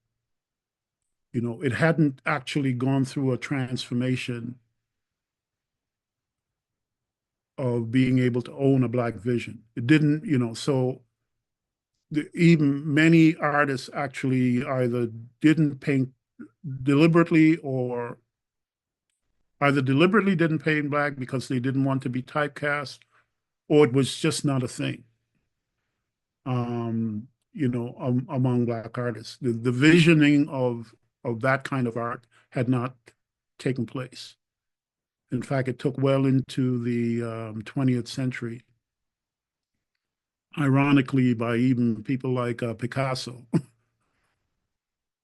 It hadn't actually gone through a transformation of being able to own a Black vision. It didn't, so even many artists actually either didn't paint deliberately or either deliberately didn't paint Black because they didn't want to be typecast, or it was just not a thing, among Black artists. The visioning of that kind of art had not taken place. In fact, it took well into the 20th century, ironically, by even people like Picasso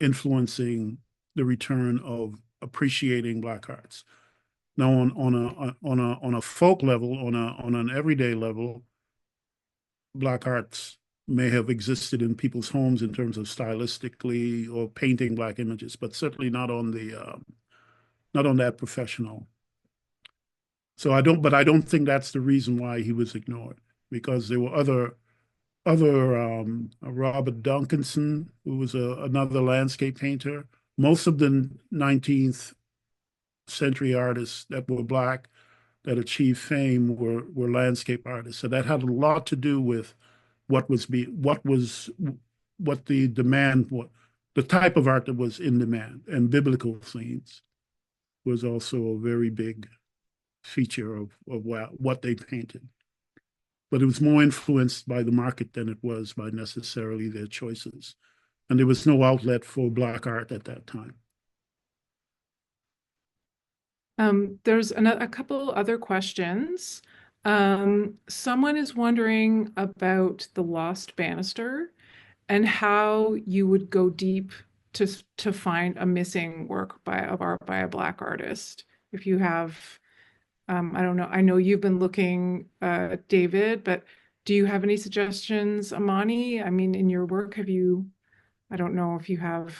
influencing the return of appreciating Black arts. Now, on a folk level, on an everyday level, Black arts may have existed in people's homes in terms of stylistically or painting Black images, but certainly not on that professional. So I don't think that's the reason why he was ignored, because there were other Robert Duncanson, who was another landscape painter. Most of the 19th century artists that were Black that achieved fame were landscape artists. So that had a lot to do with what the demand was, the type of art that was in demand, and biblical themes was also a very big feature of what they painted. But it was more influenced by the market than it was by necessarily their choices. And there was no outlet for Black art at that time. There's a couple other questions. Someone is wondering about the Lost Bannister and how you would go deep to find a missing work of art by a Black artist. If you have, I don't know, I know you've been looking, David, but do you have any suggestions, Amani? I mean, in your work, I don't know if you have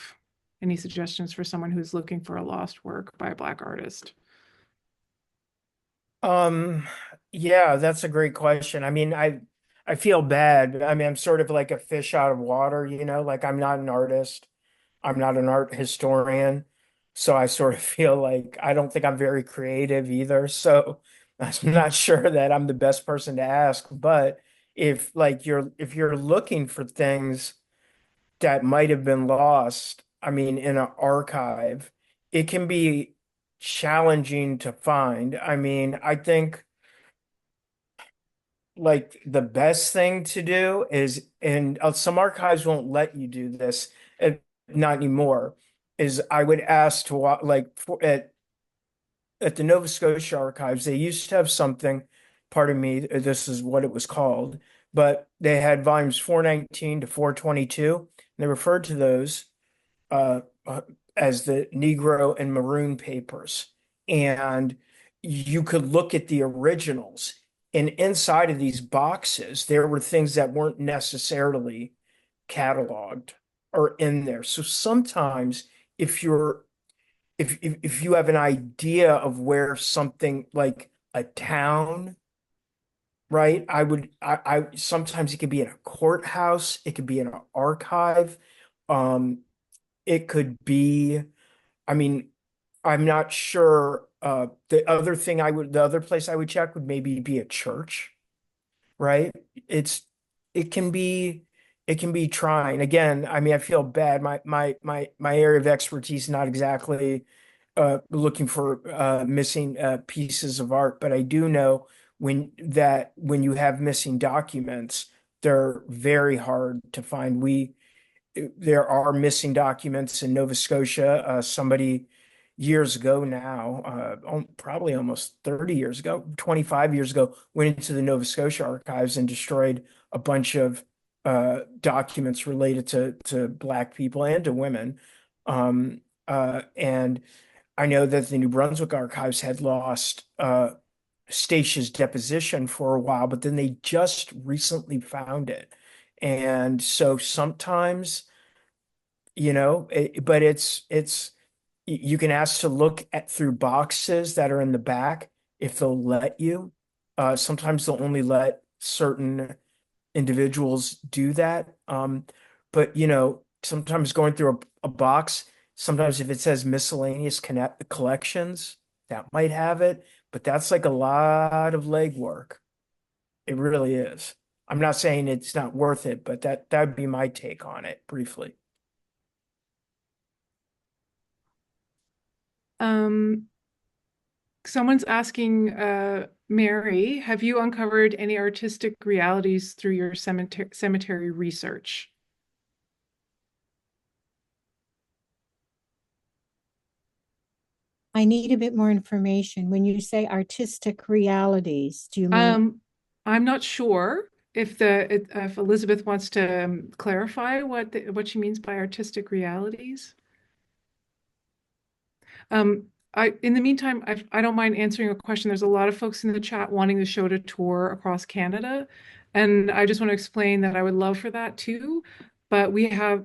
any suggestions for someone who's looking for a lost work by a Black artist. Yeah, that's a great question. I mean, I feel bad. I mean, I'm sort of like a fish out of water, like I'm not an artist. I'm not an art historian. So I sort of feel like I don't think I'm very creative either. So I'm not sure that I'm the best person to ask. But if you're looking for things that might have been lost, I mean, in an archive, it can be challenging to find. I mean, I think like the best thing to do is, and some archives won't let you do this, not anymore, is I would ask to at the Nova Scotia archives, they used to have something, pardon me, this is what it was called, but they had volumes 419 to 422. And they referred to those uh, uh, as the Negro and Maroon papers. And you could look at the originals. And inside of these boxes, there were things that weren't necessarily cataloged or in there. So sometimes if you're if you have an idea of where something like a town, right? I sometimes it could be in a courthouse, it could be in an archive, um, it could be, I mean, I'm not sure. The other place I would check would maybe be a church, right? It's it can be it can be trying. Again, I mean, I feel bad. My area of expertise is not exactly looking for missing pieces of art, but I do know when you have missing documents, they're very hard to find. There are missing documents in Nova Scotia. Somebody years ago now, probably almost 30 years ago, 25 years ago, went into the Nova Scotia archives and destroyed a bunch of documents related to Black people and to women. And I know that the New Brunswick archives had lost Statia's deposition for a while, but then they just recently found it. And so sometimes, but you can ask to look at through boxes that are in the back if they'll let you. Sometimes they'll only let certain individuals do that. But sometimes going through a box, sometimes if it says miscellaneous connect collections, that might have it, but that's like a lot of legwork. It really is. I'm not saying it's not worth it, but that would be my take on it briefly. Someone's asking, Mary, have you uncovered any artistic realities through your cemetery research? I need a bit more information. When you say artistic realities, do you mean? I'm not sure if Elizabeth wants to clarify what she means by artistic realities. In the meantime, I don't mind answering a question. There's a lot of folks in the chat wanting the show to tour across Canada. And I just want to explain that I would love for that too. But we have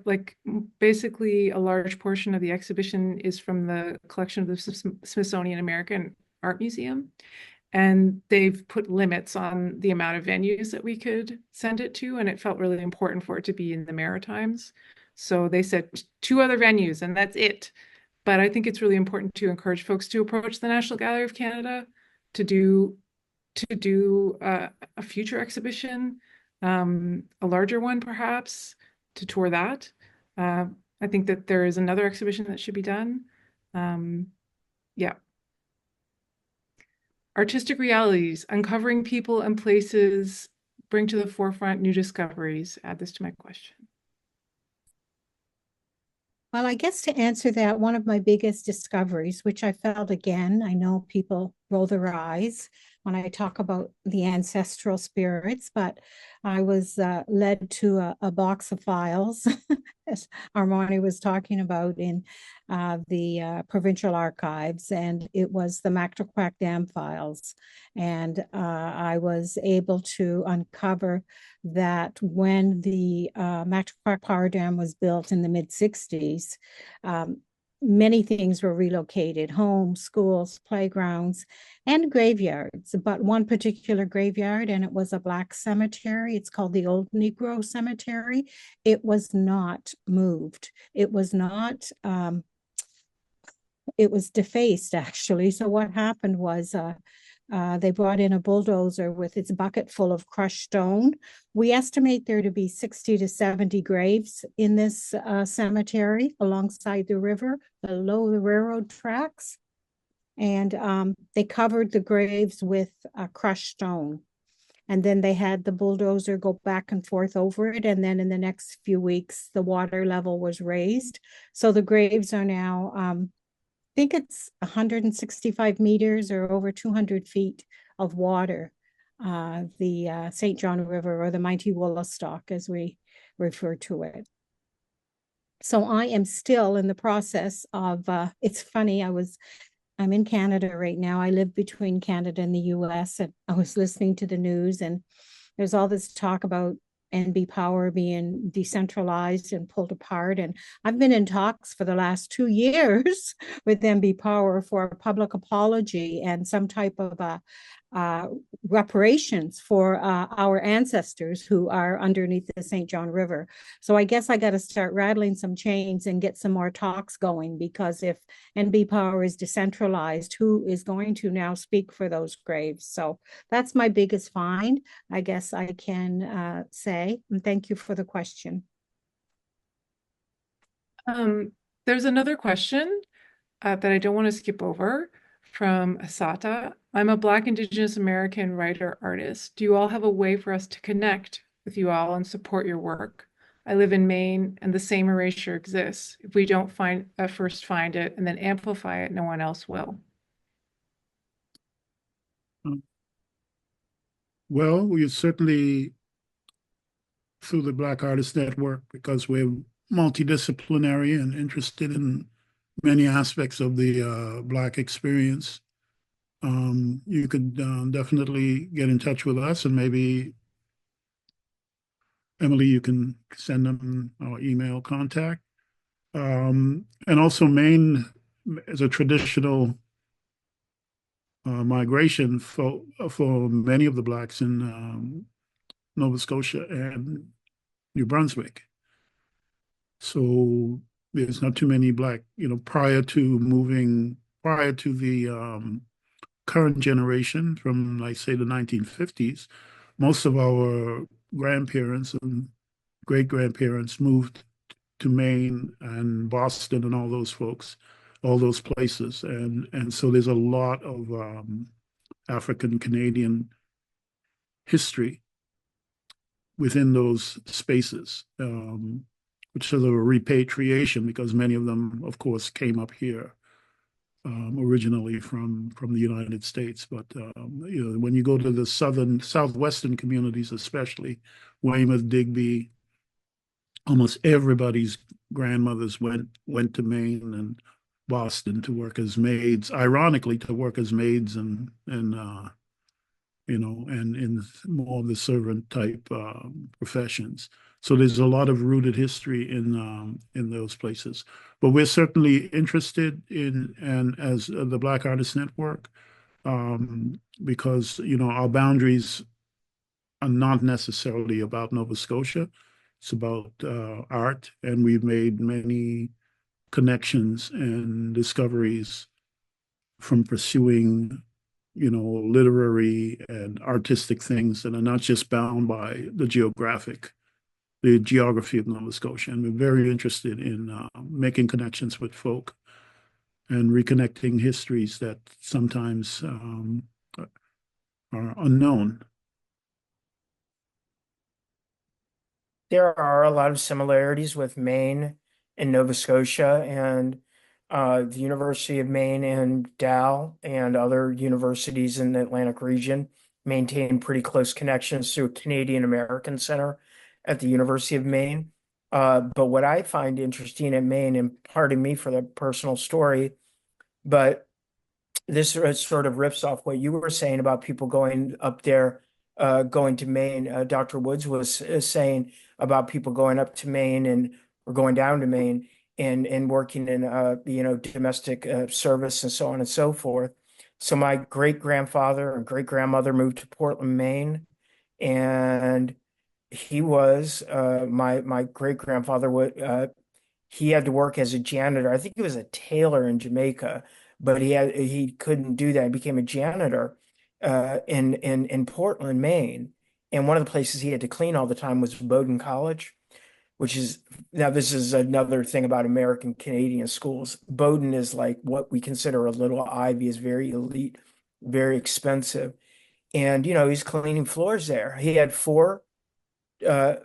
basically a large portion of the exhibition is from the collection of the Smithsonian American Art Museum. And they've put limits on the amount of venues that we could send it to. And it felt really important for it to be in the Maritimes. So they said 2 other venues and that's it. But I think it's really important to encourage folks to approach the National Gallery of Canada to do a future exhibition, a larger one perhaps, to tour that. I think that there is another exhibition that should be done. Yeah. Artistic realities, uncovering people and places, bring to the forefront new discoveries. Add this to my question. Well, I guess to answer that, one of my biggest discoveries, which I felt again, I know people roll their eyes when I talk about the ancestral spirits, but I was led to a box of files, as Armani was talking about in the provincial archives, and it was the Mactaquac Dam files. And I was able to uncover that when the Mactaquac Power Dam was built in the mid-60s, many things were relocated, homes, schools, playgrounds, and graveyards. But one particular graveyard, and it was a Black cemetery, it's called the Old Negro Cemetery, it was not moved. It was not, it was defaced actually. So what happened was they brought in a bulldozer with its bucket full of crushed stone. We estimate there to be 60 to 70 graves in this cemetery alongside the river, below the railroad tracks. And they covered the graves with crushed stone. And then they had the bulldozer go back and forth over it. And then in the next few weeks, the water level was raised. So the graves are now I think it's 165 meters or over 200 feet of water, the St. John River, or the Mighty Woolastock as we refer to it. So I am still in the process of, it's funny, I'm in Canada right now. I live between Canada and the US, and I was listening to the news, and there's all this talk about NB Power being decentralized and pulled apart. And I've been in talks for the last 2 years with NB Power for a public apology and some type of reparations for our ancestors who are underneath the St. John River. So I guess I got to start rattling some chains and get some more talks going, because if NB Power is decentralized, who is going to now speak for those graves? So that's my biggest find, I guess I can say. And thank you for the question. There's another question that I don't want to skip over from Asata. I'm a Black Indigenous American writer artist. Do you all have a way for us to connect with you all and support your work? I live in Maine and the same erasure exists. If we don't first find it and then amplify it, no one else will. Well, we certainly, through the Black Artists Network, because we're multidisciplinary and interested in many aspects of the Black experience, you could definitely get in touch with us, and maybe Emily, you can send them our email contact. And also Maine is a traditional migration for many of the Blacks in Nova Scotia and New Brunswick. So there's not too many Black, prior to the current generation from, like, say, the 1950s, most of our grandparents and great-grandparents moved to Maine and Boston and all those folks, all those places. And so there's a lot of African Canadian history within those spaces, which is a repatriation, because many of them, of course, came up here originally from the United States. But when you go to the southwestern communities, especially Weymouth, Digby, almost everybody's grandmothers went to Maine and Boston to work as maids, ironically, to work as maids and in more of the servant type professions. So there's a lot of rooted history in those places. But we're certainly interested in, and as the Black Artists Network, because our boundaries are not necessarily about Nova Scotia. It's about art, and we've made many connections and discoveries from pursuing literary and artistic things that are not just bound by the geography of Nova Scotia. And we're very interested in making connections with folk and reconnecting histories that sometimes are unknown. There are a lot of similarities with Maine in Nova Scotia, and the University of Maine and Dal and other universities in the Atlantic region maintain pretty close connections to a Canadian American Center at the University of Maine. But what I find interesting at Maine, and pardon me for the personal story, but this sort of rips off what you were saying about people going up there, going to Maine. Dr. Woods was saying about people going up to Maine and or going down to Maine and working in domestic service and so on and so forth. So my great grandfather and great grandmother moved to Portland, Maine, and he was my great grandfather would he had to work as a janitor. I think he was a tailor in Jamaica, but he couldn't do that. He became a janitor in Portland, Maine. And one of the places he had to clean all the time was Bowdoin College, which is now this is another thing about American Canadian schools. Bowdoin is like what we consider a little Ivy, is very elite, very expensive. And he's cleaning floors there. He had four uh,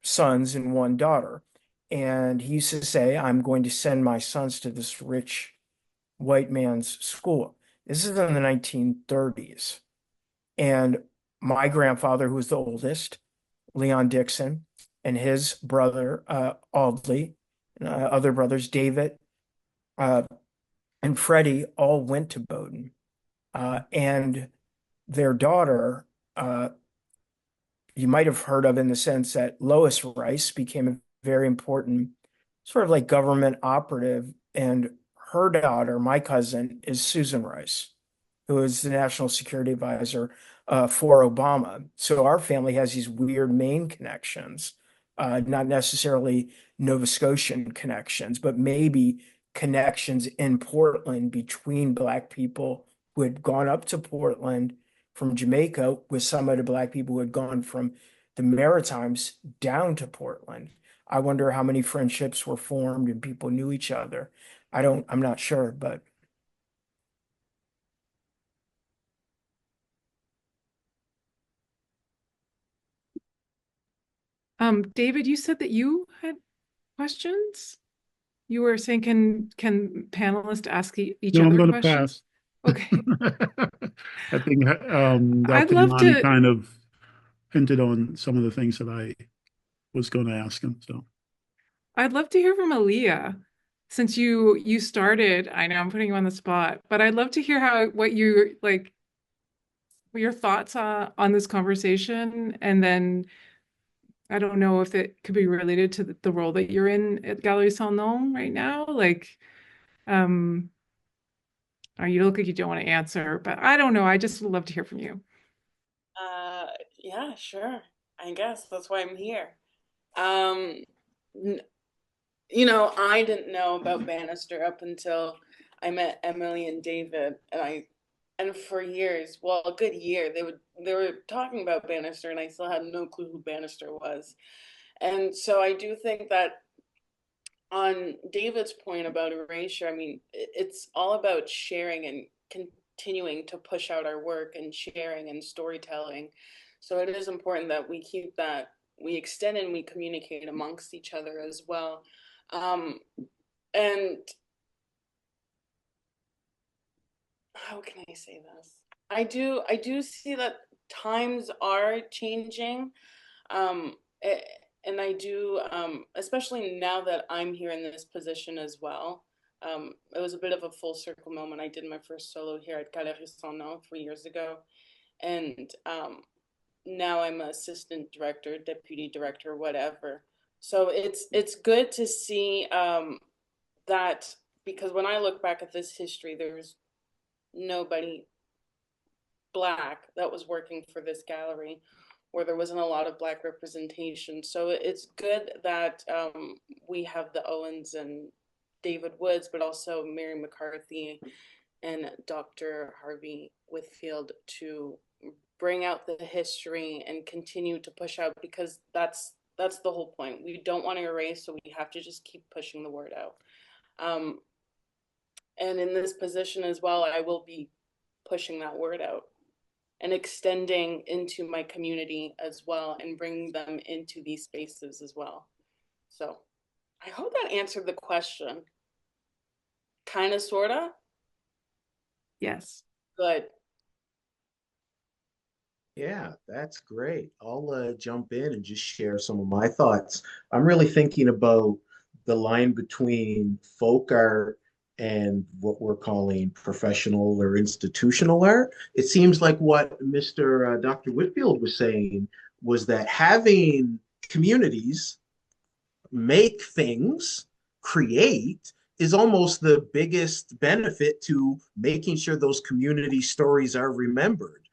sons and one daughter. And he used to say, I'm going to send my sons to this rich white man's school. This is in the 1930s. And my grandfather, who was the oldest, Leon Dixon, and his brother, Audley, and other brothers, David, uh, and Freddie, all went to Bowdoin. And their daughter, you might have heard of in the sense that Lois Rice became a very important sort of like government operative, and her daughter, my cousin, is Susan Rice, who is the national security advisor for Obama. So our family has these weird Maine connections, not necessarily Nova Scotian connections, but maybe connections in Portland between Black people who had gone up to Portland from Jamaica with some of the Black people who had gone from the Maritimes down to Portland. I wonder how many friendships were formed and people knew each other. I'm not sure, but David, you said that you had questions. You were saying, can panelists ask each No, I'm other going to questions? pass. Okay. I think I'd Dr. love Imani to kind of hinted on some of the things that I was going to ask him. So, I'd love to hear from Aleya, since you started. I know I'm putting you on the spot, but I'd love to hear what you like, what your thoughts on this conversation, and then I don't know if it could be related to the role that you're in at Galerie Sans Nom right now. Like, um, or you look like you don't want to answer, but I don't know. I just would love to hear from you. Uh, yeah, sure. I guess that's why I'm here. Um, I didn't know about Bannister up until I met Emily and David, and for years, well, a good year, they were talking about Bannister, and I still had no clue who Bannister was. And so I do think that on David's point about erasure, I mean, it's all about sharing and continuing to push out our work and sharing and storytelling. So it is important that we keep that, we extend and we communicate amongst each other as well. Um, and how can I say this? I do see that times are changing. Um, and I do, especially now that I'm here in this position as well. It was a bit of a full circle moment. I did my first solo here at Galerie Sans Nom 3 years ago. And now I'm an assistant director, deputy director, whatever. So it's good to see that, because when I look back at this history, there's nobody Black that was working for this gallery, where there wasn't a lot of Black representation. So it's good that we have the Owens and David Woods, but also Mary McCarthy and Dr. Harvey Whitfield to bring out the history and continue to push out, because that's the whole point. We don't want to erase, so we have to just keep pushing the word out. Um, and in this position as well, I will be pushing that word out and extending into my community as well, and bringing them into these spaces as well. So I hope that answered the question. Kind of, sort of. Yes. Good. Yeah, that's great. I'll jump in and just share some of my thoughts. I'm really thinking about the line between folk art and what we're calling professional or institutional art. It seems like what Mr. Dr. Whitfield was saying was that having communities make things, create, is almost the biggest benefit to making sure those community stories are remembered.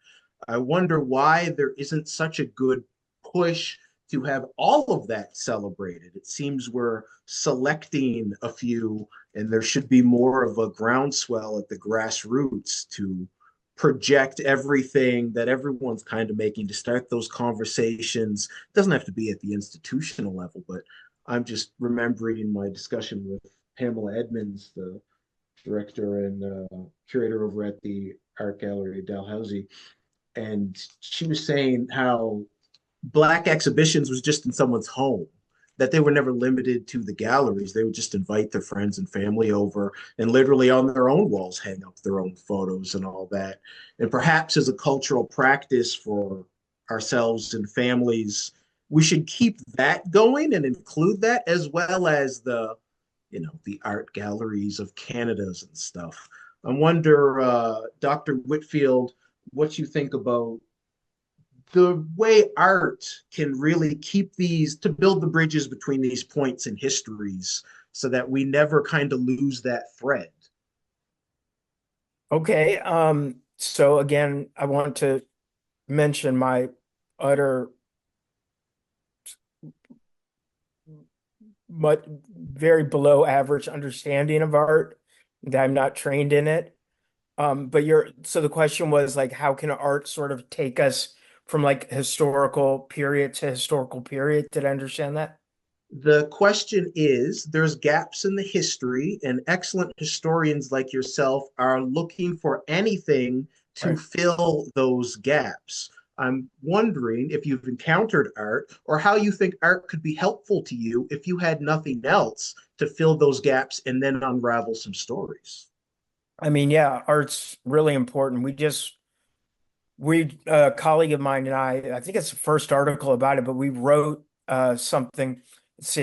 I wonder why there isn't such a good push to have all of that celebrated. It seems we're selecting a few, and there should be more of a groundswell at the grassroots to project everything that everyone's kind of making to start those conversations. It doesn't have to be at the institutional level, but I'm just remembering my discussion with Pamela Edmonds, the director and curator over at the Art Gallery at Dalhousie, and she was saying how Black exhibitions was just in someone's home, that they were never limited to the galleries. They would just invite their friends and family over and literally on their own walls hang up their own photos and all that. And perhaps as a cultural practice for ourselves and families, we should keep that going and include that as well as the art galleries of Canada's and stuff. I wonder, Dr. Whitfield, what you think about the way art can really keep these to build the bridges between these points in histories so that we never kind of lose that thread. Okay. So again, I want to mention my utter but very below average understanding of art, that I'm not trained in it. But so the question was like, how can art sort of take us from like historical period to historical period? Did I understand that? The question is, there's gaps in the history, and excellent historians like yourself are looking for anything to Right. fill those gaps. I'm wondering if you've encountered art or how you think art could be helpful to you if you had nothing else to fill those gaps and then unravel some stories. I mean, yeah, art's really important. A colleague of mine and I think it's the first article about it, but we wrote something. It's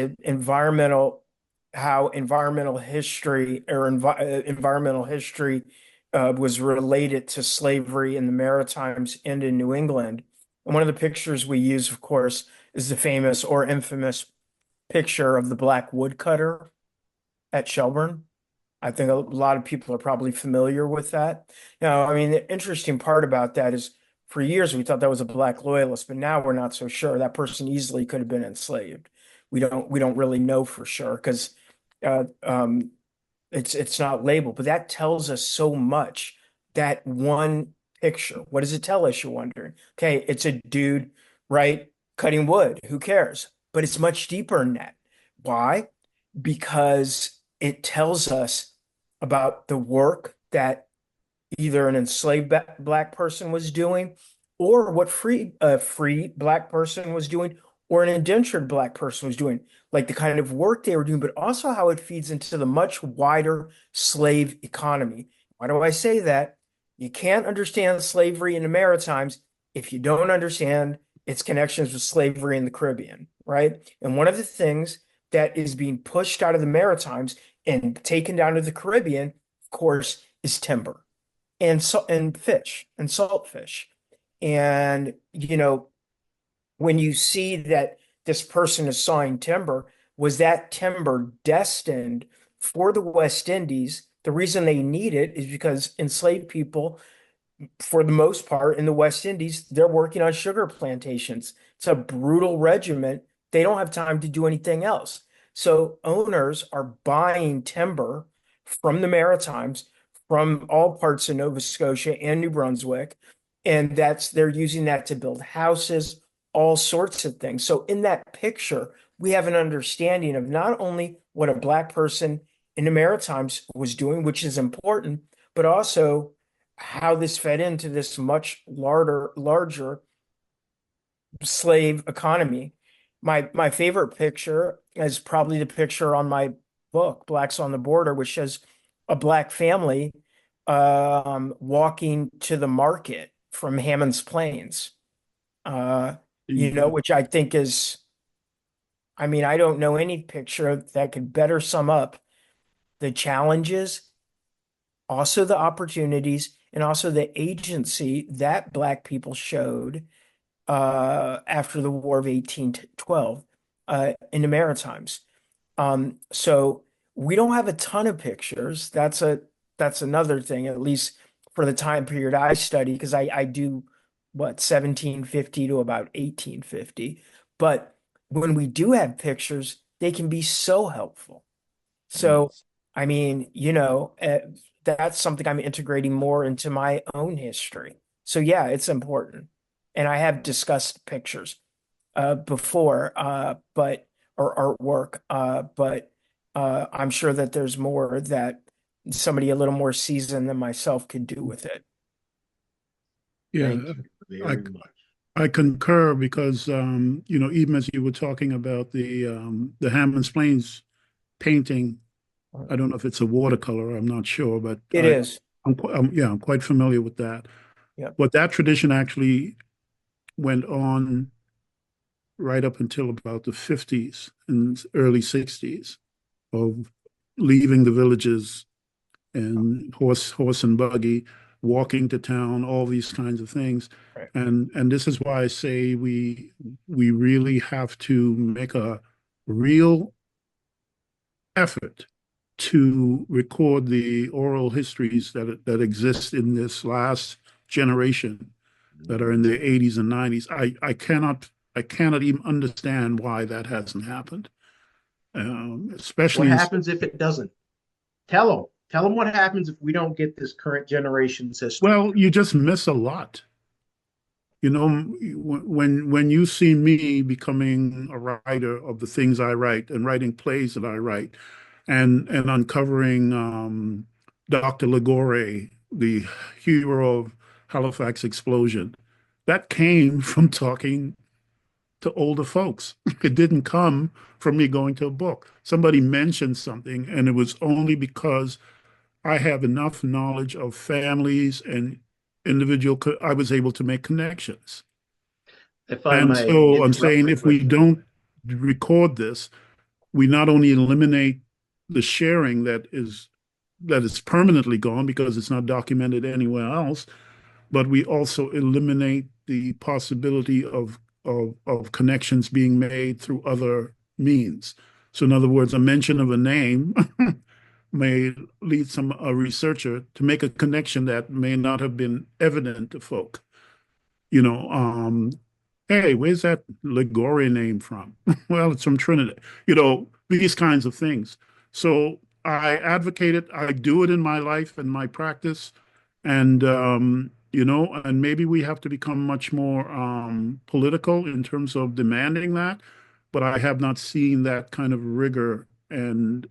how environmental history environmental history was related to slavery in the Maritimes and in New England. And one of the pictures we use, of course, is the famous or infamous picture of the black woodcutter at Shelburne. I think a lot of people are probably familiar with that. Now, I mean, the interesting part about that is for years we thought that was a black loyalist, but now we're not so sure. That person easily could have been enslaved. We don't really know for sure because uh, um, it's not labeled, but that tells us so much. That one picture, what does it tell us? You're wondering. Okay, it's a dude, right, cutting wood. Who cares? But it's much deeper than that. Why? Because it tells us about the work that either an enslaved black person was doing, or what free black person was doing, or an indentured black person was doing, like the kind of work they were doing, but also how it feeds into the much wider slave economy. Why do I say that? You can't understand slavery in the Maritimes if you don't understand its connections with slavery in the Caribbean, right? And one of the things that is being pushed out of the Maritimes and taken down to the Caribbean, of course, is timber and fish and salt fish. And when you see that this person is sawing timber, was that timber destined for the West Indies? The reason they need it is because enslaved people, for the most part, in the West Indies, they're working on sugar plantations. It's a brutal regiment. They don't have time to do anything else. So owners are buying timber from the Maritimes, from all parts of Nova Scotia and New Brunswick, and they're using that to build houses, all sorts of things. So in that picture, we have an understanding of not only what a black person in the Maritimes was doing, which is important, but also how this fed into this much larger slave economy. My favorite picture is probably the picture on my book, Blacks on the Border, which shows a Black family walking to the market from Hammond's Plains, which I think is, I mean, I don't know any picture that could better sum up the challenges, also the opportunities, and also the agency that Black people showed after the War of 1812 in the Maritimes. So we don't have a ton of pictures. That's another thing, at least for the time period I study, because I do what 1750 to about 1850. But when we do have pictures, they can be so helpful. So, I mean, that's something I'm integrating more into my own history. So yeah, it's important. And I have discussed pictures before, but or artwork, but I'm sure that there's more that somebody a little more seasoned than myself could do with it. Yeah, Thank you very much. I concur because even as you were talking about the Hammond's Plains painting, I don't know if it's a watercolor, I'm not sure, but It is. I'm quite familiar with that. Yeah. But that tradition actually went on right up until about the 50s and early 60s of leaving the villages and horse and buggy, walking to town, all these kinds of things. Right. And this is why I say we really have to make a real effort to record the oral histories that exist in this last generation that are in the 80s and 90s. I cannot even understand why that hasn't happened. Especially What happens if it doesn't? Tell them what happens if we don't get this current generation's history. well, you just miss a lot. When you see me becoming a writer of the things I write and writing plays that I write and uncovering Dr. Ligore, the hero of Halifax explosion, that came from talking to older folks. It didn't come from me going to a book. Somebody mentioned something, and it was only because I have enough knowledge of families and I was able to make connections. If I And may so I'm interrupt saying for a if we quick don't record this, we not only eliminate the sharing that is permanently gone because it's not documented anywhere else, but we also eliminate the possibility of connections being made through other means. So in other words, a mention of a name may lead a researcher to make a connection that may not have been evident to folk. You know, hey, where's that Ligure name from? Well, it's from Trinidad. These kinds of things. So I advocate it. I do it in my life and my practice. And, and maybe we have to become much more political in terms of demanding that. But I have not seen that kind of rigor and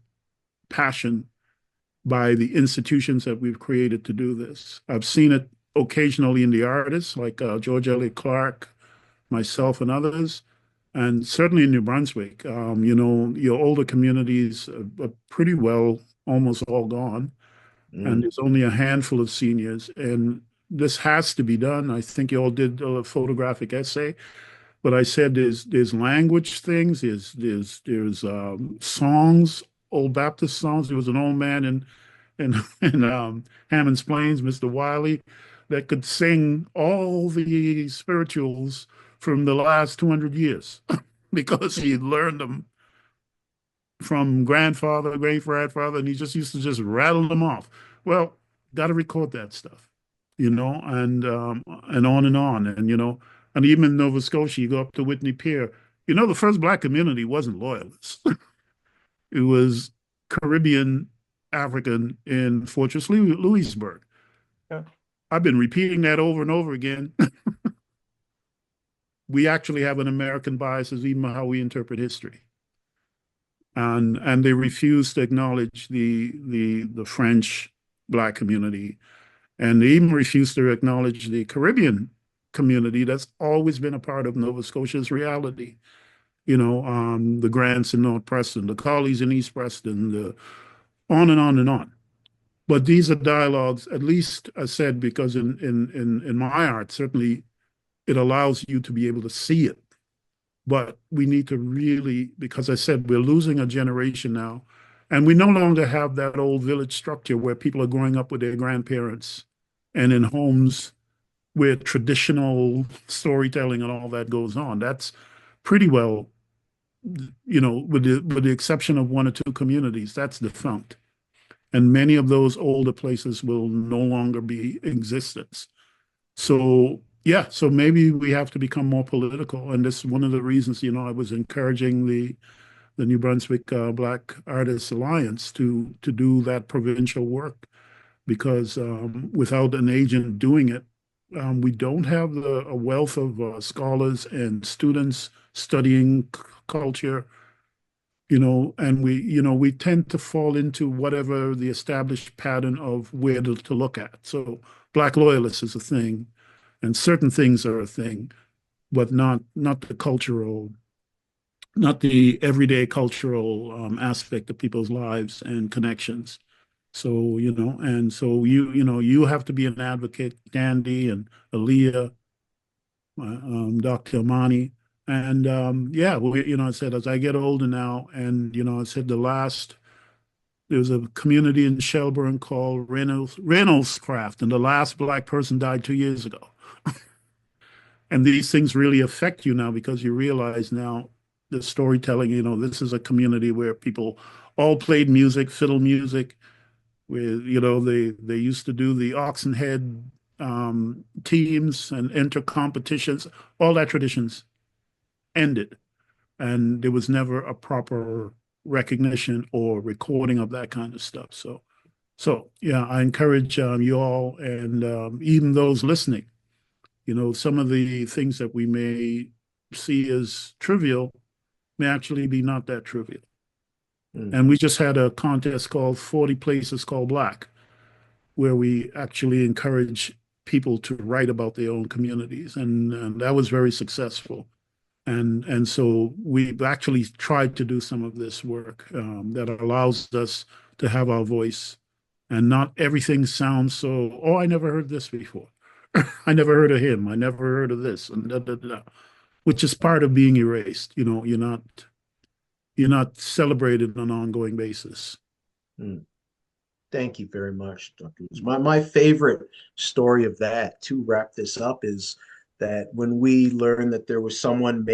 passion by the institutions that we've created to do this. I've seen it occasionally in the artists like George Elliott Clark, myself, and others, and certainly in New Brunswick. Your older communities are pretty well almost all gone, and there's only a handful of seniors. And this has to be done. I think you all did a photographic essay, but I said there's language things, there's songs, old Baptist songs. There was an old man in Hammond's Plains, Mr. Wiley, that could sing all the spirituals from the last 200 years because he learned them from grandfather, great-grandfather, and he just used to just rattle them off. Well, got to record that stuff, and on and on. And even in Nova Scotia, you go up to Whitney Pier. The first Black community wasn't loyalists. It was Caribbean African in Fortress Louisburg. Yeah. I've been repeating that over and over again. We actually have an American bias as even how we interpret history. And they refuse to acknowledge the French Black community. And they even refuse to acknowledge the Caribbean community that's always been a part of Nova Scotia's reality. the Grants in North Preston, the Collies in East Preston, on and on and on. But these are dialogues, at least I said, because in my art, certainly it allows you to be able to see it. But we need to really, because I said we're losing a generation now, and we no longer have that old village structure where people are growing up with their grandparents and in homes where traditional storytelling and all that goes on. That's pretty well, with the exception of one or two communities, that's defunct. And many of those older places will no longer be in existence. So yeah, so maybe we have to become more political, and this is one of the reasons I was encouraging the New Brunswick Black Artists Alliance to do that provincial work, because without an agent doing it, we don't have a wealth of scholars and students studying culture, and we tend to fall into whatever the established pattern of where to look at. So Black loyalists is a thing, and certain things are a thing, but not the cultural, not the everyday cultural aspect of people's lives and connections. So, and so you have to be an advocate, Dandy and Aleya, Dr. Amani. And yeah, well, I said, as I get older now, and, I said there was a community in Shelburne called Reynolds Craft, and the last Black person died 2 years ago. And these things really affect you now, because you realize now the storytelling, this is a community where people all played music, fiddle music, where, they used to do the Oxenhead teams and enter competitions. All that traditions ended. And there was never a proper recognition or recording of that kind of stuff. So yeah, I encourage you all, and even those listening, some of the things that we may see as trivial may actually be not that trivial. And we just had a contest called 40 Places Called Black, where we actually encourage people to write about their own communities. And that was very successful. And so we've actually tried to do some of this work that allows us to have our voice, and not everything sounds so, oh, I never heard this before. I never heard of him. I never heard of this, and da, da, da, which is part of being erased. You're not celebrated on an ongoing basis. Thank you very much, Dr. Woods. My favorite story of that, to wrap this up, is that when we learned that there was someone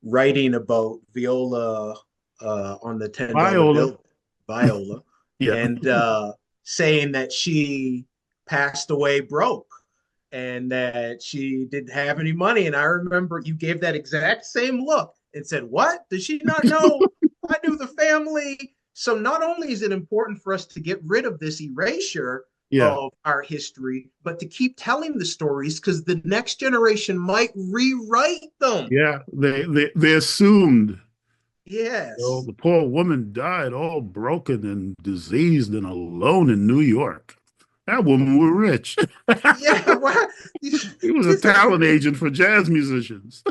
writing about viola on the $10 bill, Viola, Yeah. and saying that she passed away broke and that she didn't have any money. And I remember you gave that exact same look and said, "What? Does she not know? I knew the family." So not only is it important for us to get rid of this erasure of our history, but to keep telling the stories, because the next generation might rewrite them. Yeah, they assumed. Yes. The poor woman died all broken and diseased and alone in New York. That woman was rich. Yeah, well, He was a talent agent for jazz musicians.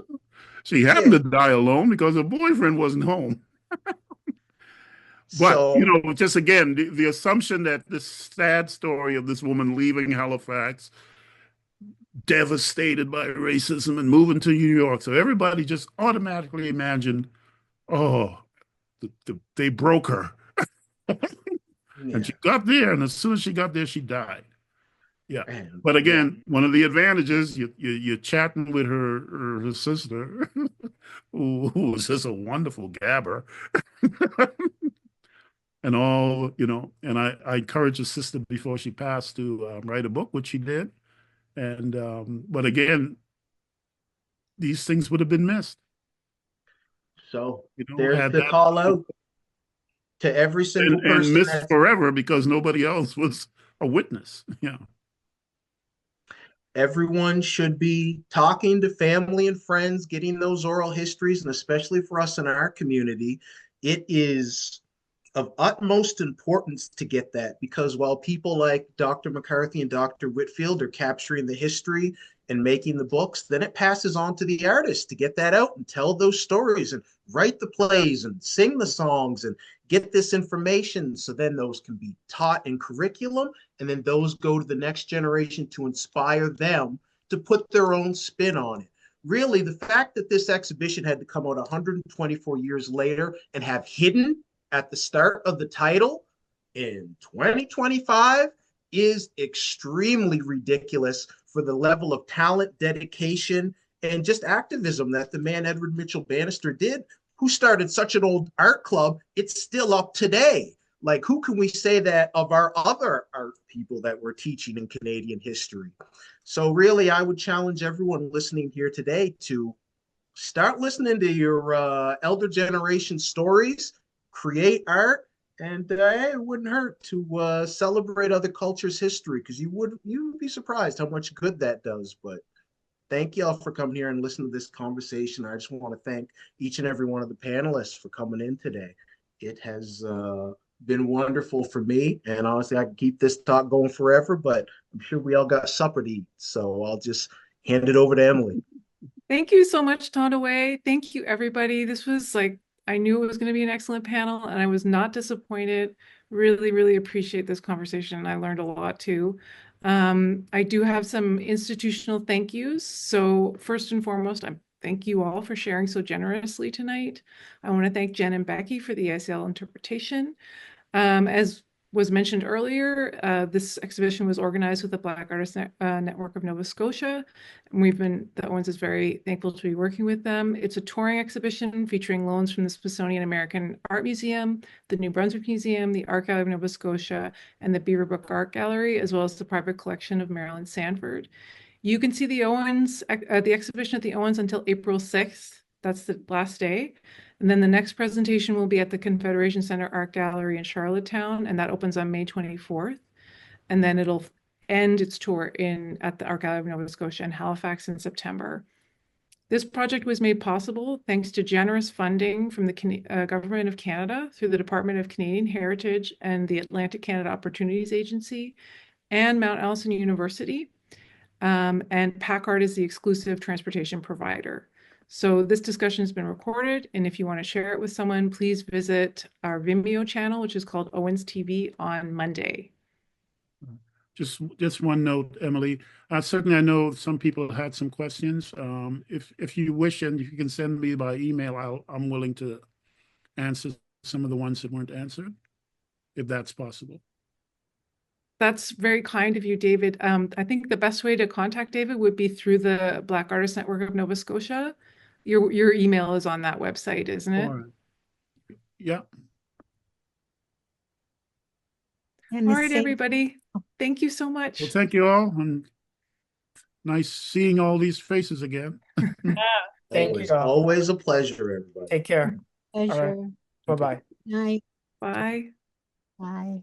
She happened to die alone because her boyfriend wasn't home. But, just again, the assumption that this sad story of this woman leaving Halifax, devastated by racism, and moving to New York. So everybody just automatically imagined, oh, they broke her. And she got there, and as soon as she got there, she died. Yeah. But again, one of the advantages, you're chatting with her sister, who was just a wonderful gabber. And all, and I encouraged the sister before she passed to write a book, which she did. And, but again, these things would have been missed. So there's the call out to every single person. And missed forever because nobody else was a witness. Yeah. Everyone should be talking to family and friends, getting those oral histories, and especially for us in our community, it is of utmost importance to get that, because while people like Dr. McCarthy and Dr. Whitfield are capturing the history and making the books, then it passes on to the artists to get that out and tell those stories and write the plays and sing the songs and get this information, so then those can be taught in curriculum, and then those go to the next generation to inspire them to put their own spin on it. Really, the fact that this exhibition had to come out 124 years later and have hidden at the start of the title in 2025 is extremely ridiculous for the level of talent, dedication, and just activism that the man Edward Mitchell Bannister did, who started such an old art club. It's still up today. Like, who can we say that of our other art people that we're teaching in Canadian history? So really, I would challenge everyone listening here today to start listening to your elder generation stories, create art, and it wouldn't hurt to celebrate other cultures' history, because you would be surprised how much good that does. But thank you all for coming here and listening to this conversation. I just want to thank each and every one of the panelists for coming in today. It has been wonderful for me, and honestly, I can keep this talk going forever, but I'm sure we all got supper to eat, so I'll just hand it over to Emily. Thank you so much, Thandiwe. Thank you, everybody. This was like, I knew it was going to be an excellent panel, and I was not disappointed. Really, really appreciate this conversation. I learned a lot too. I do have some institutional thank yous. So first and foremost, I thank you all for sharing so generously tonight. I want to thank Jen and Becky for the ESL interpretation. As was mentioned earlier, this exhibition was organized with the Black Artists Network of Nova Scotia. And the Owens is very thankful to be working with them. It's a touring exhibition featuring loans from the Smithsonian American Art Museum, the New Brunswick Museum, the Art Gallery of Nova Scotia, and the Beaverbrook Art Gallery, as well as the private collection of Marilyn Sanford. You can see the exhibition at the Owens until April 6th. That's the last day. And then the next presentation will be at the Confederation Center Art Gallery in Charlottetown, and that opens on May 24th. And then it'll end its tour at the Art Gallery of Nova Scotia in Halifax in September. This project was made possible thanks to generous funding from the Government of Canada through the Department of Canadian Heritage and the Atlantic Canada Opportunities Agency and Mount Allison University. And PACART is the exclusive transportation provider. So this discussion has been recorded, and if you want to share it with someone, please visit our Vimeo channel, which is called Owens TV, on Monday. Just one note, Emily. Certainly, I know some people had some questions. If you wish, and if you can send me by email, I'm willing to answer some of the ones that weren't answered, if that's possible. That's very kind of you, David. I think the best way to contact David would be through the Black Artists Network of Nova Scotia. Your email is on that website, isn't it? All right. Yeah. All right, everybody. Thank you so much. Well, thank you all, and nice seeing all these faces again. Thank you. Always a pleasure, everybody. Take care. Pleasure. Bye-bye. Night. Bye. Bye.